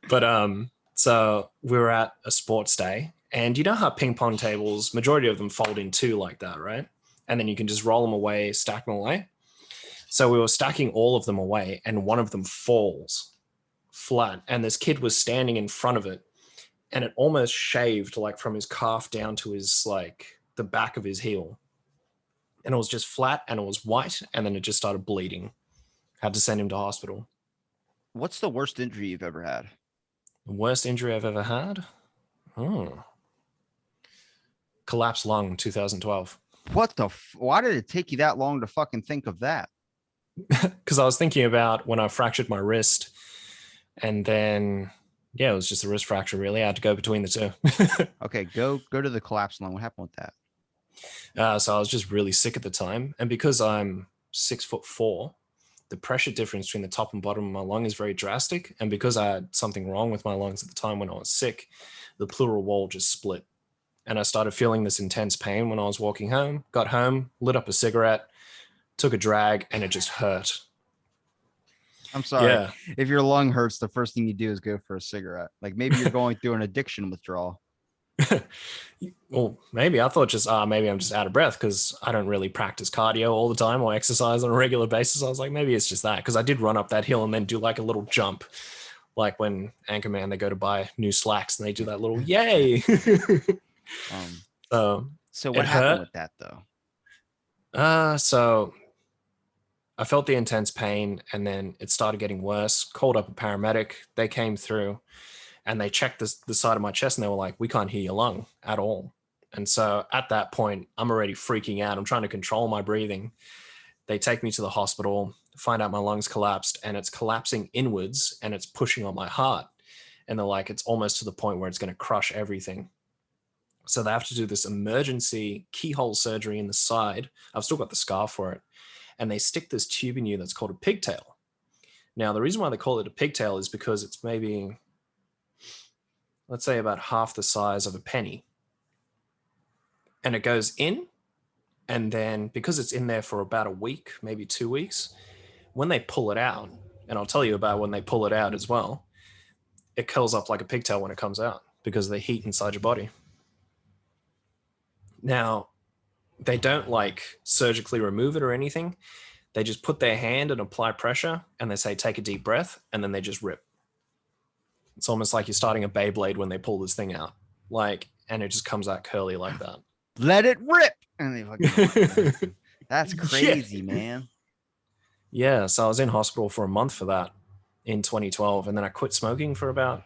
But so we were at a sports day, and you know how ping pong tables, majority of them fold in two like that, right? And then you can just roll them away, stack them away. So we were stacking all of them away, and one of them falls flat, and this kid was standing in front of it, and it almost shaved like from his calf down to his like the back of his heel, and it was just flat and it was white, and then it just started bleeding. Had to send him to hospital. What's the worst injury you've ever had? The worst injury I've ever had. Oh, collapsed lung 2012. What the? Why did it take you that long to fucking think of that? Because I was thinking about when I fractured my wrist, and then yeah, it was just a wrist fracture. Really, I had to go between the two. Okay, go to the collapse lung. What happened with that? So I was just really sick at the time, and because I'm 6'4", the pressure difference between the top and bottom of my lung is very drastic. And because I had something wrong with my lungs at the time when I was sick, the pleural wall just split, and I started feeling this intense pain when I was walking home. Got home, lit up a cigarette, took a drag, and it just hurt. I'm sorry. Yeah. If your lung hurts, the first thing you do is go for a cigarette. Like maybe you're going through an addiction withdrawal. Well, maybe I thought just maybe I'm just out of breath because I don't really practice cardio all the time or exercise on a regular basis. I was like, maybe it's just that because I did run up that hill and then do like a little jump, like when Anchorman they go to buy new slacks and they do that little yay. Um, So so it what happened hurt. with that though? So I felt the intense pain and then it started getting worse. Called up a paramedic. They came through and they checked the side of my chest and they were like, we can't hear your lung at all. And so at that point, I'm already freaking out. I'm trying to control my breathing. They take me to the hospital, find out my lungs collapsed and it's collapsing inwards and it's pushing on my heart. And they're like, it's almost to the point where it's going to crush everything. So they have to do this emergency keyhole surgery in the side. I've still got the scar for it. And they stick this tube in you that's called a pigtail. Now, the reason why they call it a pigtail is because it's maybe, let's say, about half the size of a penny. And it goes in. And then because it's in there for about a week, maybe 2 weeks, when they pull it out, and I'll tell you about when they pull it out as well, it curls up like a pigtail when it comes out because of the heat inside your body. Now, they don't like surgically remove it or anything. They just put their hand and apply pressure and they say, take a deep breath, and then they just rip. It's almost like you're starting a Beyblade when they pull this thing out. Like, and it just comes out curly like that. Let it rip. And they fucking that's Yeah. crazy, man. Yeah. So I was in hospital for a month for that in 2012. And then I quit smoking for about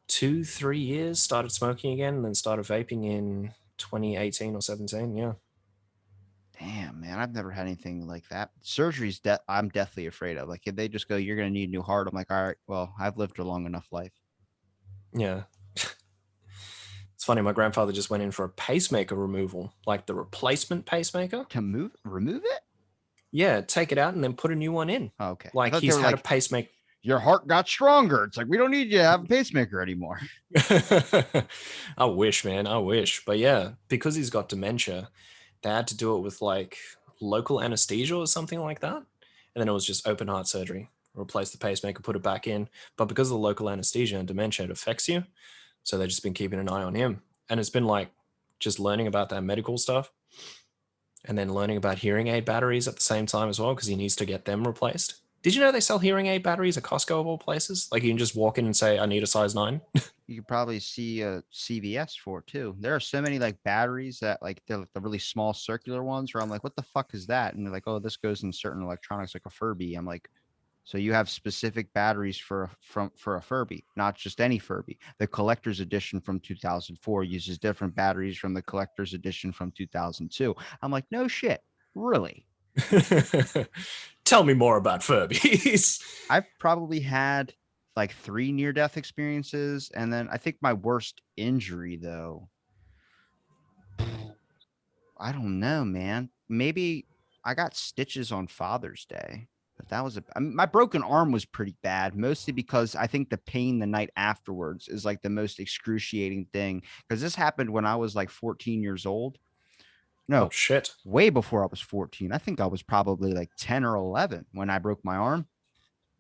2-3 years, started smoking again, and then started vaping in 2018 or 17. Yeah. Damn, man, I've never had anything like that. Surgery's I'm deathly afraid of. Like if they just go, you're gonna need a new heart. I'm like, all right, well, I've lived a long enough life. Yeah. It's funny. My grandfather just went in for a pacemaker removal, like the replacement pacemaker. To remove it? Yeah. Take it out and then put a new one in. Oh, okay. I Like thought they he's were had a like, pacemaker. your heart got stronger. It's like we don't need you to have a pacemaker anymore. I wish, man. I wish. But yeah, because he's got dementia, they had to do it with like local anesthesia or something like that. And then it was just open heart surgery, replace the pacemaker, put it back in. But because of the local anesthesia and dementia, it affects you. So they've just been keeping an eye on him. And it's been like just learning about that medical stuff and then learning about hearing aid batteries at the same time as well, because he needs to get them replaced. Did you know they sell hearing aid batteries at Costco of all places? Like you can just walk in and say, I need a size 9. You could probably see a CVS for it too. There are so many like batteries that like they're like the really small circular ones where I'm like, what the fuck is that? And they're like, oh, this goes in certain electronics like a Furby. I'm like, so you have specific batteries for a Furby, not just any Furby. The collector's edition from 2004 uses different batteries from the collector's edition from 2002. I'm like, no shit, really? Tell me more about Furbies. I've probably had like 3 near-death experiences, and then I think my worst injury though, I don't know, man. Maybe I got stitches on Father's Day. But that was my broken arm was pretty bad, mostly because I think the pain the night afterwards is like the most excruciating thing. Because this happened when I was like 14 years old. Oh No, shit. way before I was 14. I think I was probably like 10 or 11 when I broke my arm.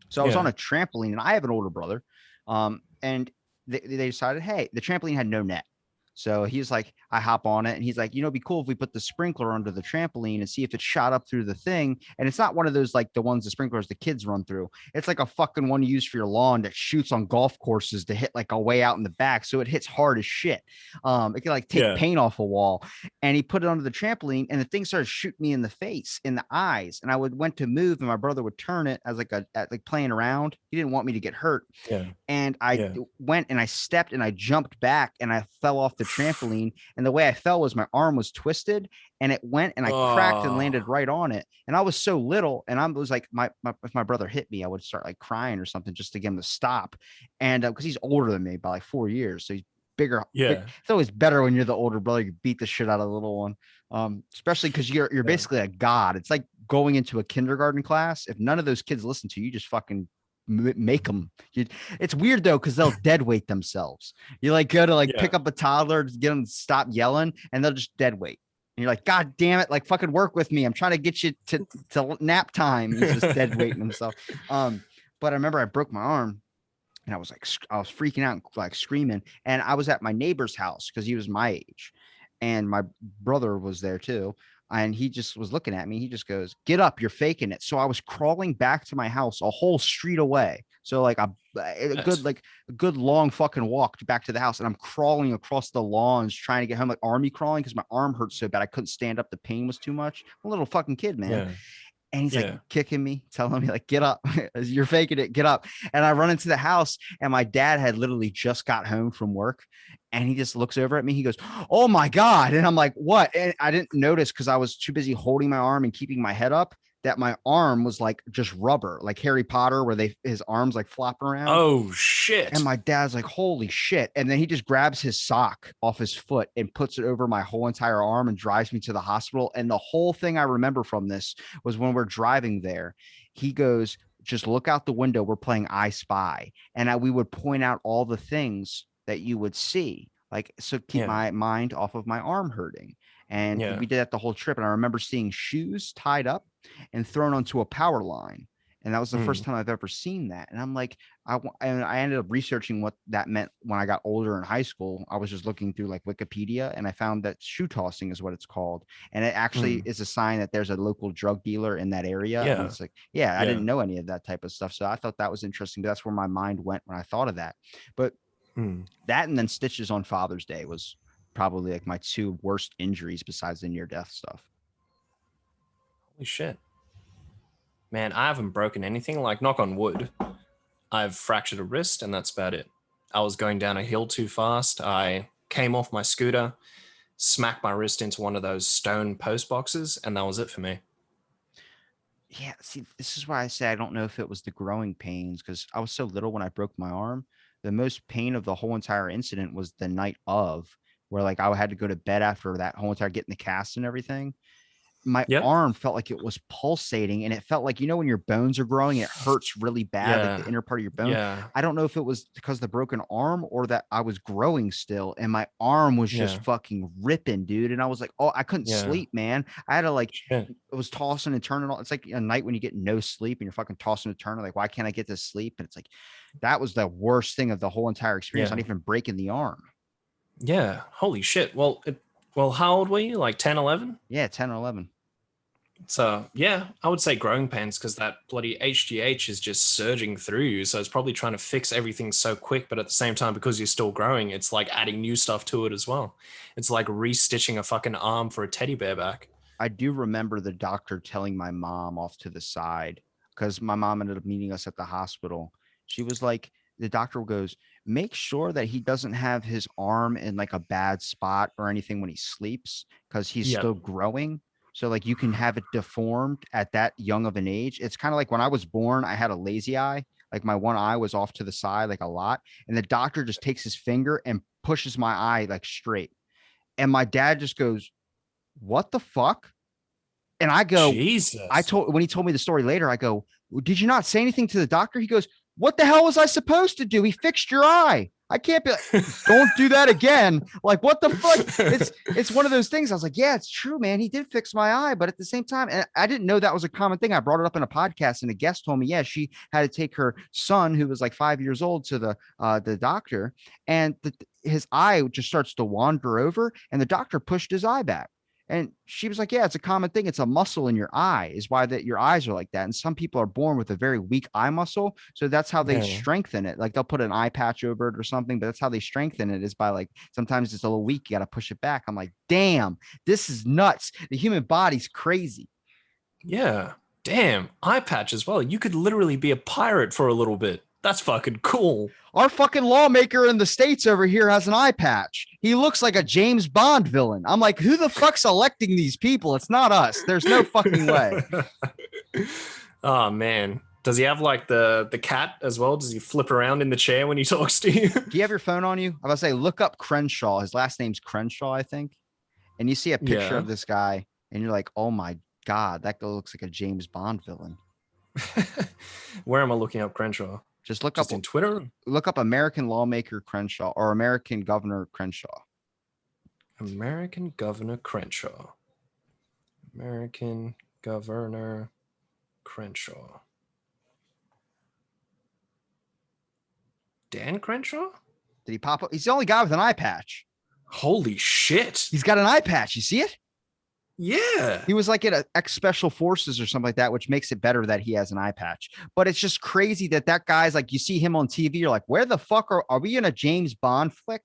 So I was on Yeah. a trampoline, and I have an older brother. And they decided, hey, the trampoline had no net. So he's like, I hop on it, and he's like, it'd be cool if we put the sprinkler under the trampoline and see if it shot up through the thing. And it's not one of those like the ones the sprinklers the kids run through. It's like a fucking one you use for your lawn that shoots on golf courses to hit like a way out in the back, so it hits hard as shit. It can like take Yeah. paint off a wall. And he put it under the trampoline, and the thing started shooting me in the face, in the eyes. And I went to move, and my brother would turn it as like playing around. He didn't want me to get hurt. Yeah. And I Yeah. went and I stepped and I jumped back and I fell off the trampoline. And the way I fell was my arm was twisted, and it went and I cracked and landed right on it. And I was so little, and I was like, if my brother hit me, I would start like crying or something just to get him to stop. And because he's older than me by like 4 years, so he's bigger. Yeah. It's always better when you're the older brother. You beat the shit out of the little one, especially because you're basically a god. It's like going into a kindergarten class. If none of those kids listen to you, just fucking make them. It's weird though, because they'll dead weight themselves. You like go to like pick up a toddler to get them to stop yelling, and they'll just dead weight. And you're like, God damn it, like fucking work with me. I'm trying to get you to nap time. He's just dead weighting himself. But I remember I broke my arm, And I was like, I was freaking out, like screaming. And I was at my neighbor's house because he was my age. And my brother was there too. And he just was looking at me. He just goes, "Get up, you're faking it." So I was crawling back to my house a whole street away. So like Yes. a good long fucking walk back to the house. And I'm crawling across the lawns trying to get home, like army crawling, because my arm hurt so bad I couldn't stand up. The pain was too much. I'm a little fucking kid, man. Yeah. And he's like Yeah. kicking me, telling me like, "Get up, you're faking it, get up." And I run into the house, and my dad had literally just got home from work, and he just looks over at me. He goes, "Oh my God." And I'm like, "What?" And I didn't notice because I was too busy holding my arm and keeping my head up, that my arm was like just rubber, like Harry Potter, where his arms like flop around. Oh And shit. my dad's like, "Holy shit." And then he just grabs his sock off his foot and puts it over my whole entire arm and drives me to the hospital. And the whole thing I remember from this was when we're driving there, he goes, "Just look out the window. We're playing I Spy." And we would point out all the things that you would see, like, so keep Yeah. my mind off of my arm hurting. And Yeah. we did that the whole trip. And I remember seeing shoes tied up and thrown onto a power line. And that was the first Mm. time I've ever seen that. And I'm like, and I ended up researching what that meant when I got older in high school. I was just looking through like Wikipedia, and I found that shoe tossing is what it's called. And it actually Mm. is a sign that there's a local drug dealer in that area. And Yeah. it's like, yeah, I Yeah. didn't know any of that type of stuff. So I thought that was interesting. But that's where my mind went when I thought of that. But Mm. that and then stitches on Father's Day was probably like my two worst injuries besides the near death stuff. Holy shit. Man, I haven't broken anything. Like, knock on wood. I've fractured a wrist, and that's about it. I was going down a hill too fast. I came off my scooter, smacked my wrist into one of those stone post boxes, and that was it for me. Yeah, see, this is why I say I don't know if it was the growing pains because I was so little when I broke my arm. The most pain of the whole entire incident was the night of, where like I had to go to bed after that whole entire getting the cast and everything. My Yep. arm felt like it was pulsating, and it felt like, you know, when your bones are growing, it hurts really bad, like the Yeah. inner part of your bone. Yeah. I don't know if it was because of the broken arm or that I was growing still, and my arm was just Yeah. fucking ripping, dude. And I was like, oh, I couldn't Yeah. sleep, man. I had to like, Shit. it was tossing and turning. It's like a night when you get no sleep and you're fucking tossing and turning. Like, why can't I get to sleep? And it's like, that was the worst thing of the whole entire experience. Not Yeah. even breaking the arm. Yeah. Holy shit. Well, how old were you? Like 10, 11? Yeah, 10 or 11. So, yeah, I would say growing pains because that bloody HGH is just surging through you. So it's probably trying to fix everything so quick. But at the same time, because you're still growing, it's like adding new stuff to it as well. It's like restitching a fucking arm for a teddy bear back. I do remember the doctor telling my mom off to the side because my mom ended up meeting us at the hospital. She was like, the doctor goes, "Make sure that he doesn't have his arm in like a bad spot or anything when he sleeps because he's Yep. still growing. So like you can have it deformed at that young of an age." It's kind of like when I was born, I had a lazy eye. Like my one eye was off to the side like a lot. And the doctor just takes his finger and pushes my eye like straight. And my dad just goes, "What the fuck?" And I go, Jesus. when he told me the story later, I go, "Well, did you not say anything to the doctor?" He goes, "What the hell was I supposed to do? He fixed your eye. I can't be like, don't do that again." Like, what the fuck? It's one of those things. I was like, yeah, it's true, man. He did fix my eye, but at the same time, and I didn't know that was a common thing. I brought it up in a podcast, and a guest told me, yeah, she had to take her son, who was like 5 years old, to the doctor, and his eye just starts to wander over, and the doctor pushed his eye back. And she was like, yeah, it's a common thing. It's a muscle in your eye is why that your eyes are like that. And some people are born with a very weak eye muscle. So that's how they Yeah. strengthen it. Like they'll put an eye patch over it or something, but that's how they strengthen it is by like, sometimes it's a little weak. You got to push it back. I'm like, damn, this is nuts. The human body's crazy. Yeah. Damn. Eye patch as well. You could literally be a pirate for a little bit. That's fucking cool. Our fucking lawmaker in the States over here has an eye patch. He looks like a James Bond villain. I'm like, who the fuck's electing these people? It's not us. There's no fucking way. Oh man. Does he have like the cat as well? Does he flip around in the chair when he talks to you? Do you have your phone on you? I was say, look up Crenshaw. His last name's Crenshaw, I think. And you see a picture Yeah. of this guy, and you're like, oh my God, that guy looks like a James Bond villain. Where am I looking up Crenshaw? Just look Just up in Twitter? American lawmaker Crenshaw or American Governor Crenshaw. American Governor Crenshaw. American Governor Crenshaw. Dan Crenshaw? Did he pop up? He's the only guy with an eye patch. Holy shit. He's got an eye patch. You see it? Yeah. He was like at X Special Forces or something like that, which makes it better that he has an eye patch. But it's just crazy that guy's like, you see him on TV, you're like, where the fuck are we in a James Bond flick?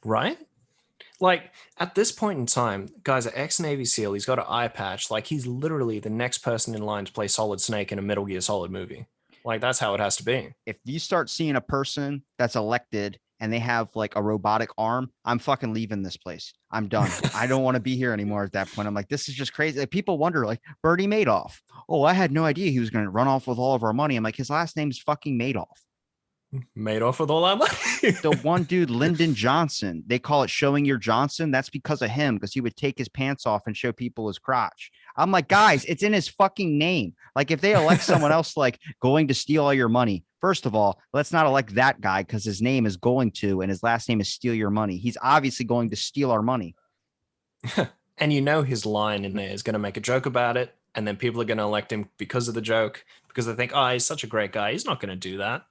Right? Like at this point in time, guy's an ex-Navy SEAL. He's got an eye patch. Like he's literally the next person in line to play Solid Snake in a Metal Gear Solid movie. Like that's how it has to be. If you start seeing a person that's elected and they have like a robotic arm, I'm fucking leaving this place. I'm done. I don't want to be here anymore at that point. I'm like, this is just crazy. Like, people wonder, like Bernie Madoff. Oh, I had no idea he was going to run off with all of our money. I'm like, his last name's fucking Madoff. Made off with all that money. The one dude, Lyndon Johnson, they call it showing your Johnson. That's because of him, because he would take his pants off and show people his crotch. I'm like, guys, it's in his fucking name. Like, if they elect someone else, like going to steal all your money, first of all, let's not elect that guy because his name is going to, and his last name is steal your money. He's obviously going to steal our money. And you know his line in there is going to make a joke about it, and then people are going to elect him because of the joke, because they think, oh, he's such a great guy. He's not going to do that.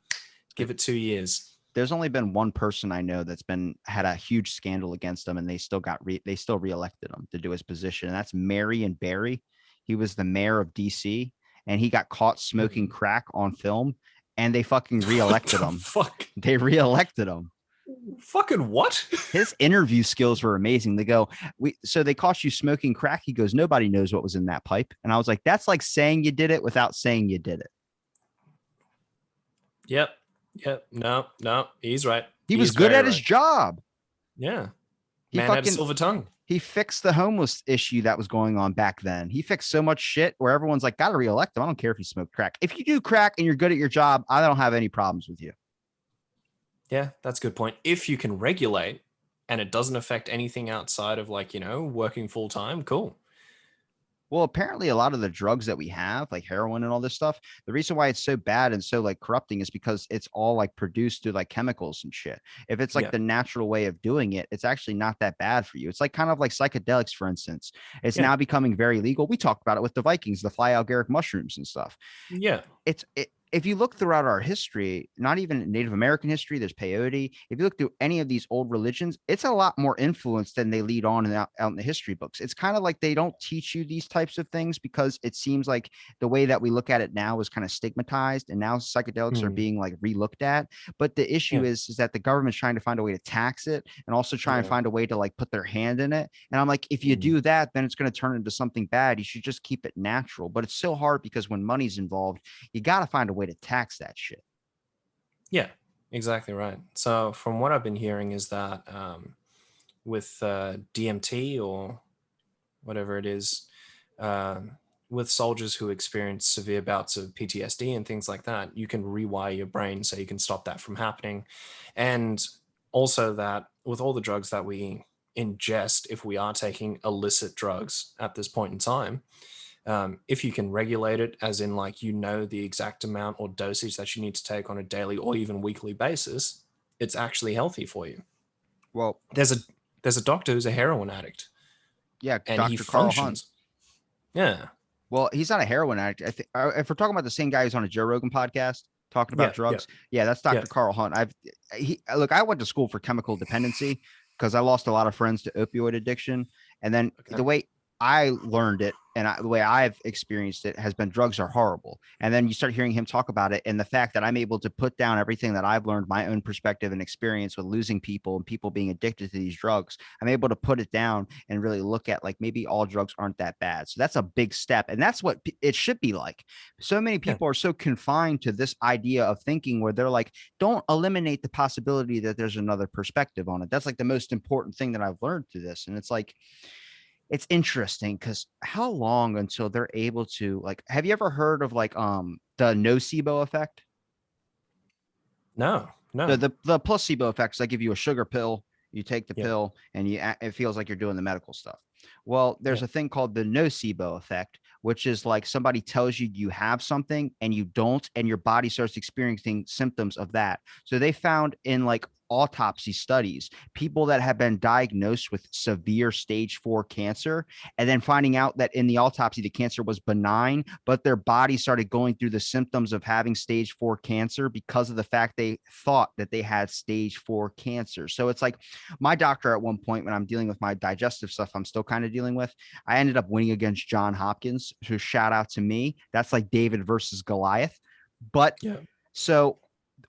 Give it 2 years. There's only been one person I know that's had a huge scandal against him, and they still reelected him to do his position. And that's Marion Barry. He was the mayor of DC, and he got caught smoking crack on film, and they fucking reelected him. Fuck. They reelected him. Fucking what? His interview skills were amazing. They go, so they caught you smoking crack. He goes, nobody knows what was in that pipe. And I was like, that's like saying you did it without saying you did it. Yep. No, he's right. He was good at his job. Yeah. He Man had a silver tongue. He fixed the homeless issue that was going on back then. He fixed so much shit where everyone's like, gotta reelect him. I don't care if you smoke crack. If you do crack and you're good at your job, I don't have any problems with you. Yeah, that's a good point. If you can regulate and it doesn't affect anything outside of like, working full time, cool. Well, apparently a lot of the drugs that we have, like heroin and all this stuff, the reason why it's so bad and so like corrupting is because it's all like produced through like chemicals and shit. If it's like the natural way of doing it, it's actually not that bad for you. It's like kind of like psychedelics, for instance. It's now becoming very legal. We talked about it with the Vikings, the fly algaric mushrooms and stuff. Yeah. If you look throughout our history, not even Native American history, there's peyote. If you look through any of these old religions, it's a lot more influence than they lead on and out in the history books. It's kind of like they don't teach you these types of things because it seems like the way that we look at it now is kind of stigmatized, and now psychedelics are being like relooked at. But the issue is that the government's trying to find a way to tax it and also try and find a way to like put their hand in it. And I'm like, if you do that, then it's going to turn into something bad. You should just keep it natural. But it's so hard because when money's involved, you got to find a way to tax that shit. Yeah, exactly right. So from what I've been hearing is that with DMT or whatever it is, with soldiers who experience severe bouts of PTSD and things like that, you can rewire your brain so you can stop that from happening. And also that with all the drugs that we ingest, if we are taking illicit drugs at this point in time, if you can regulate it, as in like the exact amount or dosage that you need to take on a daily or even weekly basis, it's actually healthy for you. Well, there's a doctor who's a heroin addict. Yeah, and Dr. he Carl functions. Hunt. Yeah. Well, he's not a heroin addict. I think if we're talking about the same guy who's on a Joe Rogan podcast talking about drugs, that's Dr. Carl Hunt. I went to school for chemical dependency because I lost a lot of friends to opioid addiction, and then the way I learned it and the way I've experienced it has been drugs are horrible. And then you start hearing him talk about it, and the fact that I'm able to put down everything that I've learned, my own perspective and experience with losing people and people being addicted to these drugs, I'm able to put it down and really look at like maybe all drugs aren't that bad. So that's a big step. And that's what it should be like. So many people are so confined to this idea of thinking where they're like, don't eliminate the possibility that there's another perspective on it. That's like the most important thing that I've learned through this. And it's like, it's interesting because how long until they're able to like, have you ever heard of like the nocebo effect? No. The placebo effects, like give you a sugar pill, you take the pill and it feels like you're doing the medical stuff. Well, there's a thing called the nocebo effect, which is like somebody tells you you have something and you don't, and your body starts experiencing symptoms of that. So they found in like autopsy studies, people that have been diagnosed with severe stage 4 cancer, and then finding out that in the autopsy, the cancer was benign, but their body started going through the symptoms of having stage 4 cancer because of the fact they thought that they had stage 4 cancer. So it's like my doctor at one point, when I'm dealing with my digestive stuff, I'm still kind of dealing with, I ended up winning against John Hopkins. So shout out to me. That's like David versus Goliath. But Yeah. so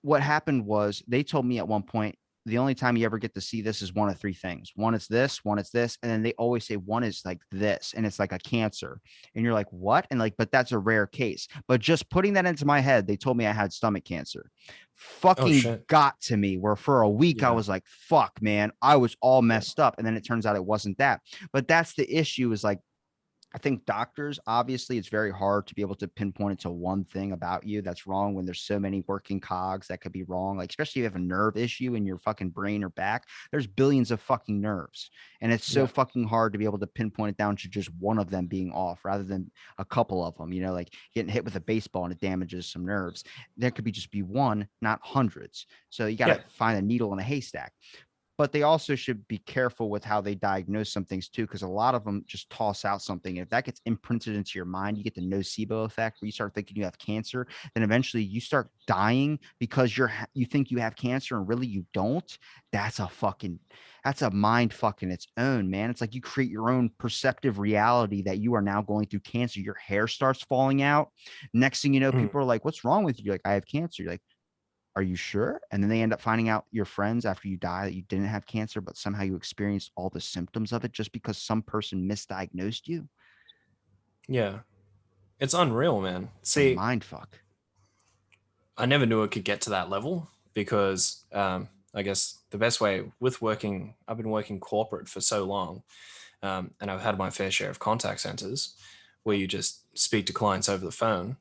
what happened was they told me at one point, the only time you ever get to see this is one of three things. One is this, one is this. And then they always say one is like this, and it's like a cancer. And you're like, what? And like, but that's a rare case. But just putting that into my head, they told me I had stomach cancer. Oh Fucking shit. got to me where for a week I Yeah. was like, fuck, man, I was all Yeah. messed up. And then it turns out it wasn't that. But that's the issue is like, I think doctors, obviously, it's very hard to be able to pinpoint it to one thing about you that's wrong when there's so many working cogs that could be wrong. Like, especially if you have a nerve issue in your fucking brain or back, there's billions of fucking nerves. And it's so Yeah. fucking hard to be able to pinpoint it down to just one of them being off rather than a couple of them, like getting hit with a baseball and it damages some nerves. There could be just be one, not hundreds. So you got to Yeah. find a needle in a haystack. But they also should be careful with how they diagnose some things too, because a lot of them just toss out something. If that gets imprinted into your mind, you get the nocebo effect where you start thinking you have cancer. Then eventually you start dying because you think you have cancer and really you don't. That's a mind fucking its own, man. It's like you create your own perceptive reality that you are now going through cancer. Your hair starts falling out. Next thing you know, Mm. people are like, "What's wrong with you?" You're like, "I have cancer." You're like, are you sure? And then they end up finding out, your friends, after you die, that you didn't have cancer, but somehow you experienced all the symptoms of it just because some person misdiagnosed you. Yeah. It's unreal, man. It's a See, mind fuck. I never knew it could get to that level because I guess the best way with working, I've been working corporate for so long, and I've had my fair share of contact centers where you just speak to clients over the phone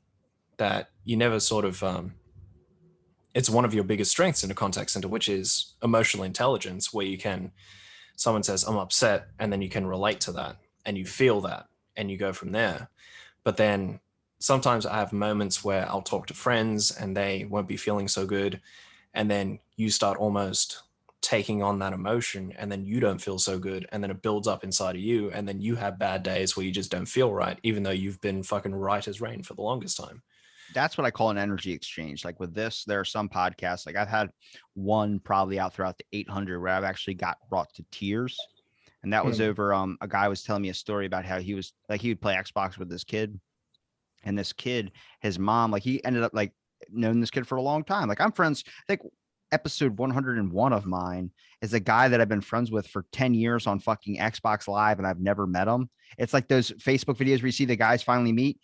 that you never sort of, it's one of your biggest strengths in a contact center, which is emotional intelligence, where you can, someone says, I'm upset, and then you can relate to that and you feel that and you go from there. But then sometimes I have moments where I'll talk to friends and they won't be feeling so good. And then you start almost taking on that emotion and then you don't feel so good. And then it builds up inside of you. And then you have bad days where you just don't feel right, even though you've been fucking right as rain for the longest time. That's what I call an energy exchange. Like with this, there are some podcasts, like I've had one probably out throughout the 800 where I've actually got brought to tears. And that was Hmm. over a guy was telling me a story about how he was like, he would play Xbox with this kid. And this kid, his mom, like he ended up like knowing this kid for a long time. Like I'm friends, I think episode 101 of mine is a guy that I've been friends with for 10 years on fucking Xbox Live and I've never met him. It's like those Facebook videos where you see the guys finally meet.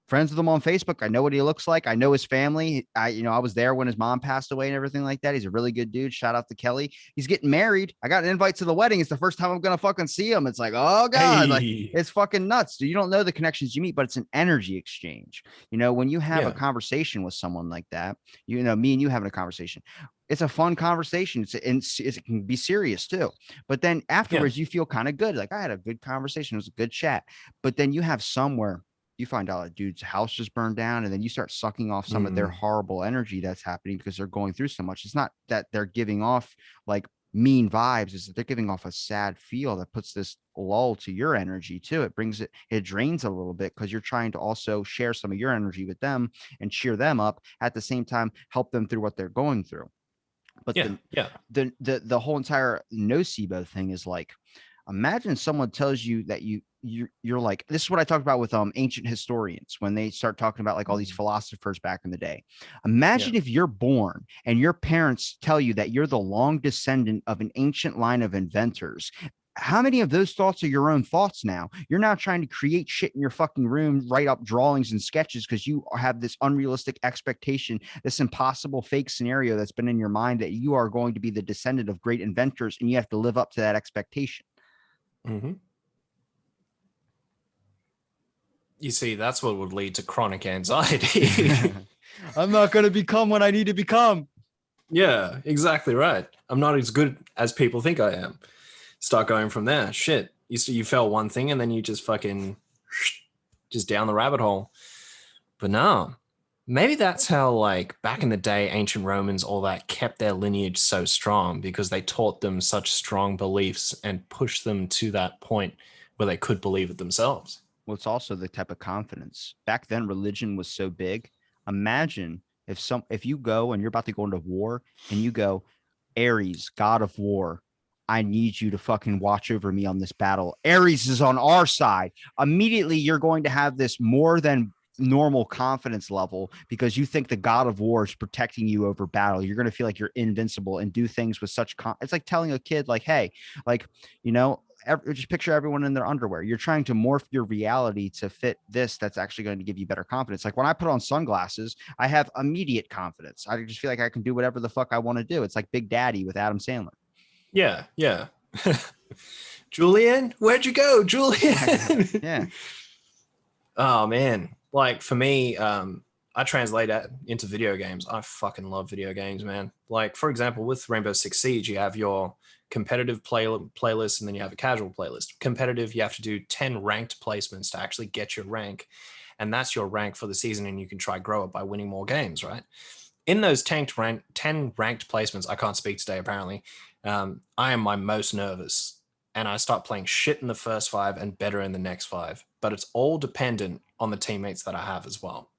Friends with him on Facebook. I know what he looks like. I know his family. I was there when his mom passed away and everything like that. He's a really good dude. Shout out to Kelly. He's getting married. I got an invite to the wedding. It's the first time I'm going to fucking see him. It's like, oh God, like Hey. it's fucking nuts. You don't know the connections you meet, but it's an energy exchange. When you have a Yeah. conversation with someone like that, me and you having a conversation, it's a fun conversation. It can be serious too. But then Yeah. afterwards, you feel kind of good. Like I had a good conversation. It was a good chat. But then you have somewhere you find out a dude's house just burned down and then you start sucking off some of their Mm. horrible energy that's happening because they're going through so much. It's not that they're giving off like mean vibes, is that they're giving off a sad feel that puts this lull to your energy too. It drains a little bit because you're trying to also share some of your energy with them and cheer them up at the same time, help them through what they're going through. But Yeah. Yeah. the whole entire nocebo thing is like, imagine someone tells you that you're like, this is what I talked about with ancient historians when they start talking about like all these Mm. philosophers back in the day. Yeah. Imagine if you're born and your parents tell you that you're the long descendant of an ancient line of inventors. How many of those thoughts are your own thoughts now? You're now trying to create shit in your fucking room, write up drawings and sketches because you have this unrealistic expectation, this impossible fake scenario that's been in your mind that you are going to be the descendant of great inventors and you have to live up to that expectation. Mm-hmm. You see, that's what would lead to chronic anxiety. I'm not going to become what I need to become. Yeah, exactly right. I'm not as good as people think I am. Start going from there. Shit. You felt one thing and then you just fucking just down the rabbit hole. But no. Maybe that's how, like, back in the day, ancient Romans, all that kept their lineage so strong because they taught them such strong beliefs and pushed them to that point where they could believe it themselves. Well, it's also the type of confidence. Back then, religion was so big. Imagine if you go and you're about to go into war and you go, Ares, god of war, I need you to fucking watch over me on this battle. Ares is on our side. Immediately, you're going to have this more than normal confidence level because you think the god of war is protecting you over battle. You're going to feel like you're invincible and do things with such it's like telling a kid like, hey, like, you know, just picture everyone in their underwear. You're trying to morph your reality to fit this that's actually going to give you better confidence. Like when I put on sunglasses, I have immediate confidence. I just feel like I can do whatever the fuck I want to do. It's like Big Daddy with Adam Sandler. Yeah, yeah. Julian, where'd you go, Julian? Yeah. Oh man, like for me, I translate that into video games. I fucking love video games, man. Like for example, with Rainbow Six Siege, you have your competitive playlist, and then you have a casual playlist. Competitive, you have to do 10 ranked placements to actually get your rank, and that's your rank for the season. And you can try grow it by winning more games, right? In those 10 ranked placements, I can't speak today apparently. I am my most nervous, and I start playing shit in the first 5 and better in the next 5. But it's all dependent on the teammates that I have as well.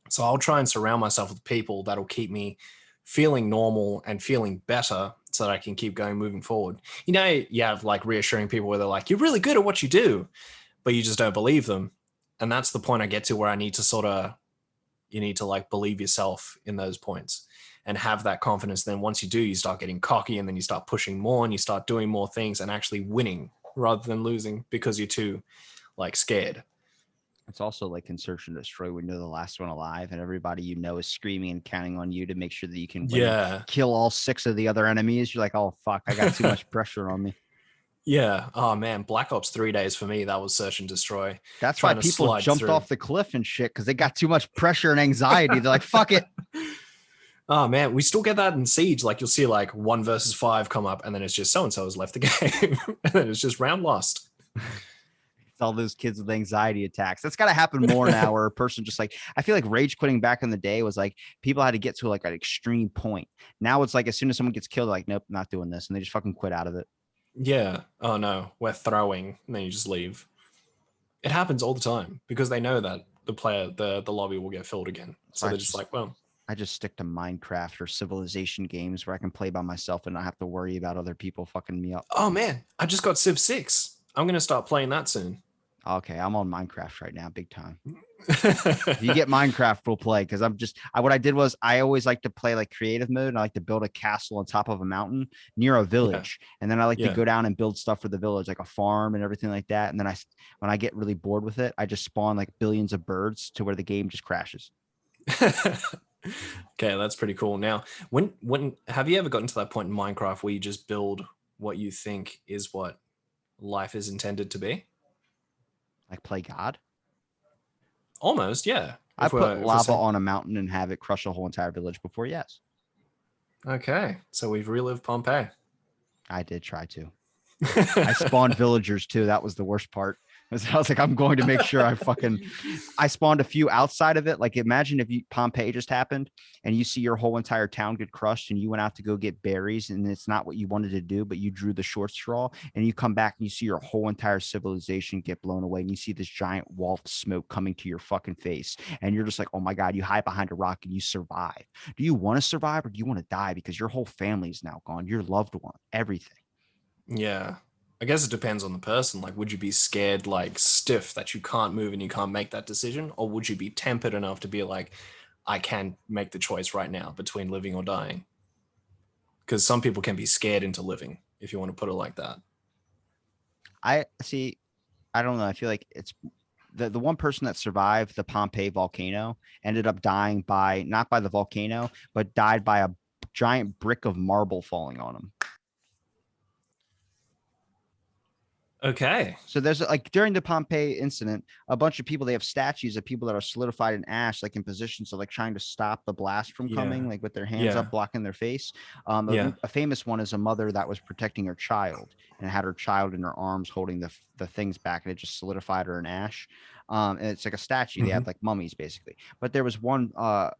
So I'll try and surround myself with people that'll keep me feeling normal and feeling better so that I can keep going moving forward. You know, you have like reassuring people where they're like, you're really good at what you do, but you just don't believe them. And that's the point I get to where I need to you need to like believe yourself in those points and have that confidence. Then once you do, you start getting cocky and then you start pushing more and you start doing more things and actually winning rather than losing because you're too like scared. It's also like in Search and Destroy when you're the last one alive and everybody you know is screaming and counting on you to make sure that you can win Yeah. kill all 6 of the other enemies. You're like, oh fuck, I got too much pressure on me. Yeah. Oh man, Black Ops 3 days for me, that was Search and Destroy. That's why Trying to people slide jumped through. off the cliff and shit because they got too much pressure and anxiety. They're like, fuck it. Oh man, we still get that in Siege. Like you'll see like 1 versus 5 come up, and then it's just so and so has left the game, and then it's just round lost. It's all those kids with anxiety attacks. That's got to happen more now. Where a person just like, I feel like rage quitting back in the day was like people had to get to like an extreme point. Now it's like as soon as someone gets killed, they're like, nope, not doing this, and they just fucking quit out of it. Yeah. Oh no, we're throwing, and then you just leave. It happens all the time because they know that the lobby will get filled again. So they're just like, well, I just stick to Minecraft or Civilization games where I can play by myself and not have to worry about other people fucking me up. oh man, I just got Civ 6. I'm gonna start playing that soon. Okay, I'm on Minecraft right now, big time. If you get Minecraft, we'll play because what I did was I always like to play like creative mode. And I like to build a castle on top of a mountain near a village. Yeah. And then I like to go down and build stuff for the village, like a farm and everything like that. And then when I get really bored with it, I just spawn like billions of birds to where the game just crashes. Okay, that's pretty cool. Now, when have you ever gotten to that point in Minecraft where you just build what you think is what life is intended to be? Like play God? Almost, yeah. I put lava on a mountain and have it crush a whole entire village before, yes. Okay, so we've relived Pompeii. I did try to. I spawned villagers too. That was the worst part. I was like, I'm going to make sure I spawned a few outside of it. Like imagine if Pompeii just happened and you see your whole entire town get crushed and you went out to go get berries and it's not what you wanted to do, but you drew the short straw and you come back and you see your whole entire civilization get blown away and you see this giant wall of smoke coming to your fucking face. And you're just like, oh my God, you hide behind a rock and you survive. Do you want to survive or do you want to die? Because your whole family is now gone, your loved one, everything. Yeah. I guess it depends on the person. Like, would you be scared, like stiff that you can't move and you can't make that decision? Or would you be tempered enough to be like, I can make the choice right now between living or dying? Because some people can be scared into living, if you want to put it like that. I see. I don't know. I feel like it's the one person that survived the Pompeii volcano ended up dying not by the volcano, but died by a giant brick of marble falling on him. Okay. So there's like during the Pompeii incident, a bunch of people, they have statues of people that are solidified in ash, like in positions of like trying to stop the blast from coming, like with their hands up, blocking their face. A famous one is a mother that was protecting her child and had her child in her arms holding the things back and it just solidified her in ash. And it's like a statue. They have like mummies basically. But there was one a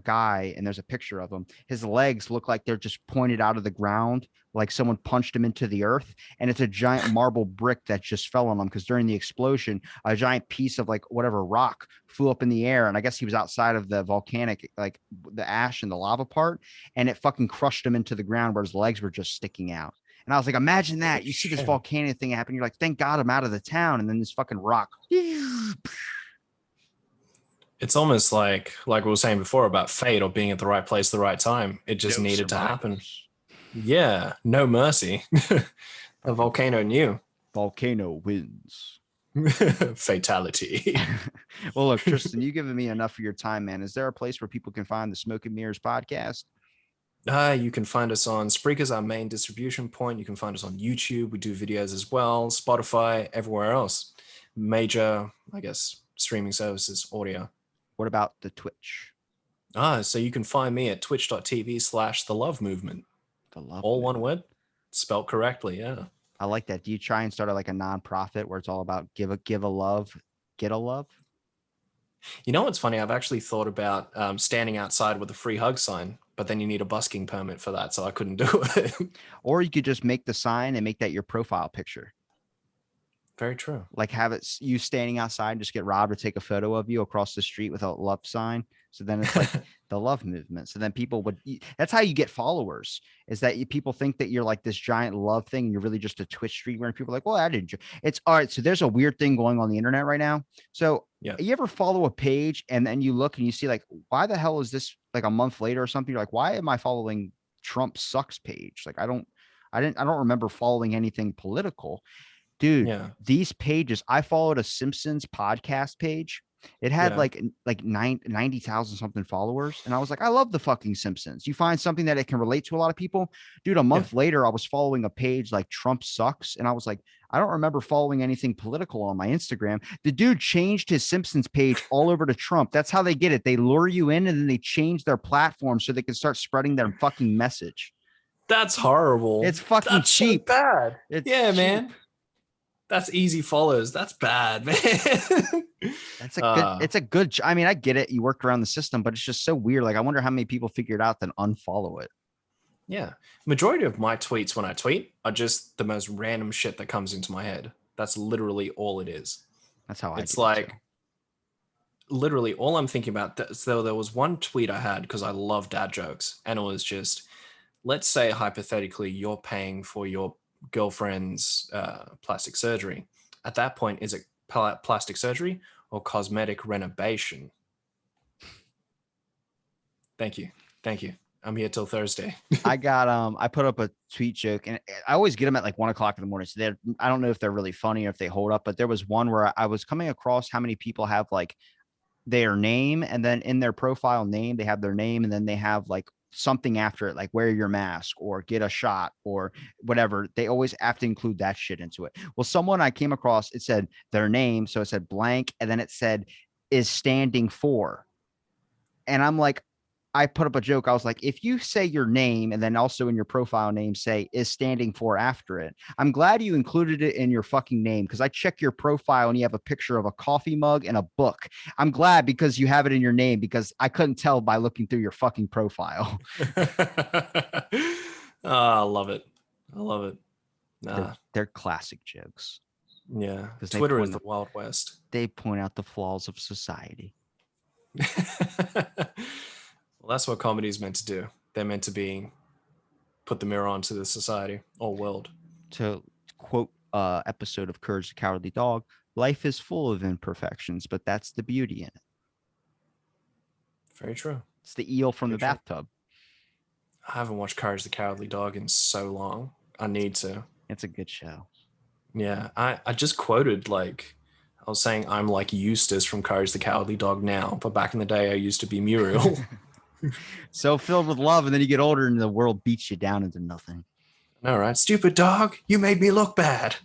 guy, and there's a picture of him. His legs look like they're just pointed out of the ground, like someone punched him into the earth. And it's a giant marble brick that just fell on him because during the explosion, a giant piece of like whatever rock flew up in the air. And I guess he was outside of the volcanic, like the ash and the lava part, and it fucking crushed him into the ground where his legs were just sticking out. And I was like, imagine that. You see this volcano thing happen. You're like, thank God I'm out of the town. And then this fucking rock. It's almost like we were saying before about fate or being at the right place at the right time. It just needed to happen. Yeah, no mercy. The volcano knew. Volcano wins. Fatality. Well, look, Tristan, you've given me enough of your time, man. Is there a place where people can find the Smoke and Mirrors podcast? You can find us on Spreaker's our main distribution point. You can find us on YouTube. We do videos as well. Spotify, everywhere else. Major, I guess, streaming services, audio. What about the Twitch? So you can find me at twitch.tv/The Love Movement. The Love All Movement. one word, spelled correctly. Yeah. I like that. Do you try and start like a nonprofit where it's all about give a love, get a love? You know what's funny? I've actually thought about standing outside with a free hug sign, but then you need a busking permit for that, so I couldn't do it. Or you could just make the sign and make that your profile picture. Very true. Like have it you standing outside and just get Rob to take a photo of you across the street with a love sign. So then it's like the love movement. So then people would, that's how you get followers, is that people think that you're like this giant love thing. And you're really just a Twitch streamer. And people are like, well, I didn't. It's all right. So there's a weird thing going on the internet right now. So you ever follow a page and then you look and you see like, why the hell is this like a month later or something? You're like, why am I following Trump sucks page? Like, I don't remember following anything political. Dude, these pages, I followed a Simpsons podcast page. It had like 90,000 something followers. And I was like, I love the fucking Simpsons. You find something that it can relate to a lot of people. Dude, a month later, I was following a page like Trump sucks. And I was like, I don't remember following anything political on my Instagram. The dude changed his Simpsons page all over to Trump. That's how they get it. They lure you in and then they change their platform so they can start spreading their fucking message. That's horrible. It's fucking cheap. So bad. It's cheap. Man. That's easy follows. That's bad, man. It's a good, I mean, I get it. You worked around the system, but it's just so weird. Like, I wonder how many people figured out then unfollow it. Yeah. Majority of my tweets when I tweet are just the most random shit that comes into my head. That's literally all it is. That's how it's like literally all I'm thinking about. So there was one tweet I had because I love dad jokes, and it was just, let's say hypothetically you're paying for your girlfriend's plastic surgery. At that point, is it plastic surgery or cosmetic renovation? Thank you. I'm here till Thursday. I put up a tweet joke, and I always get them at like 1 o'clock in the morning. So I don't know if they're really funny or if they hold up, but there was one where I was coming across how many people have like their name, and then in their profile name, they have their name, and then they have like something after it, like wear your mask or get a shot or whatever. They always have to include that shit into it. Well, someone I came across, it said their name. So it said blank. And then it said is standing for. And I'm like, I put up a joke. I was like, if you say your name and then also in your profile name, say is standing for after it. I'm glad you included it in your fucking name, because I check your profile and you have a picture of a coffee mug and a book. I'm glad because you have it in your name, because I couldn't tell by looking through your fucking profile. I love it. They're classic jokes. Yeah. Twitter is the Wild West. They point out the flaws of society. Well, that's what comedy is meant to do. They're meant to put the mirror onto the society or world. To quote episode of Courage the Cowardly Dog, life is full of imperfections, but that's the beauty in it. Very true. It's the eel from the bathtub. I haven't watched Courage the Cowardly Dog in so long. I need to. It's a good show. Yeah. I just quoted, like, I was saying I'm like Eustace from Courage the Cowardly Dog now, but back in the day I used to be Muriel. So filled with love, and then you get older and the world beats you down into nothing. All right. Stupid dog, you made me look bad.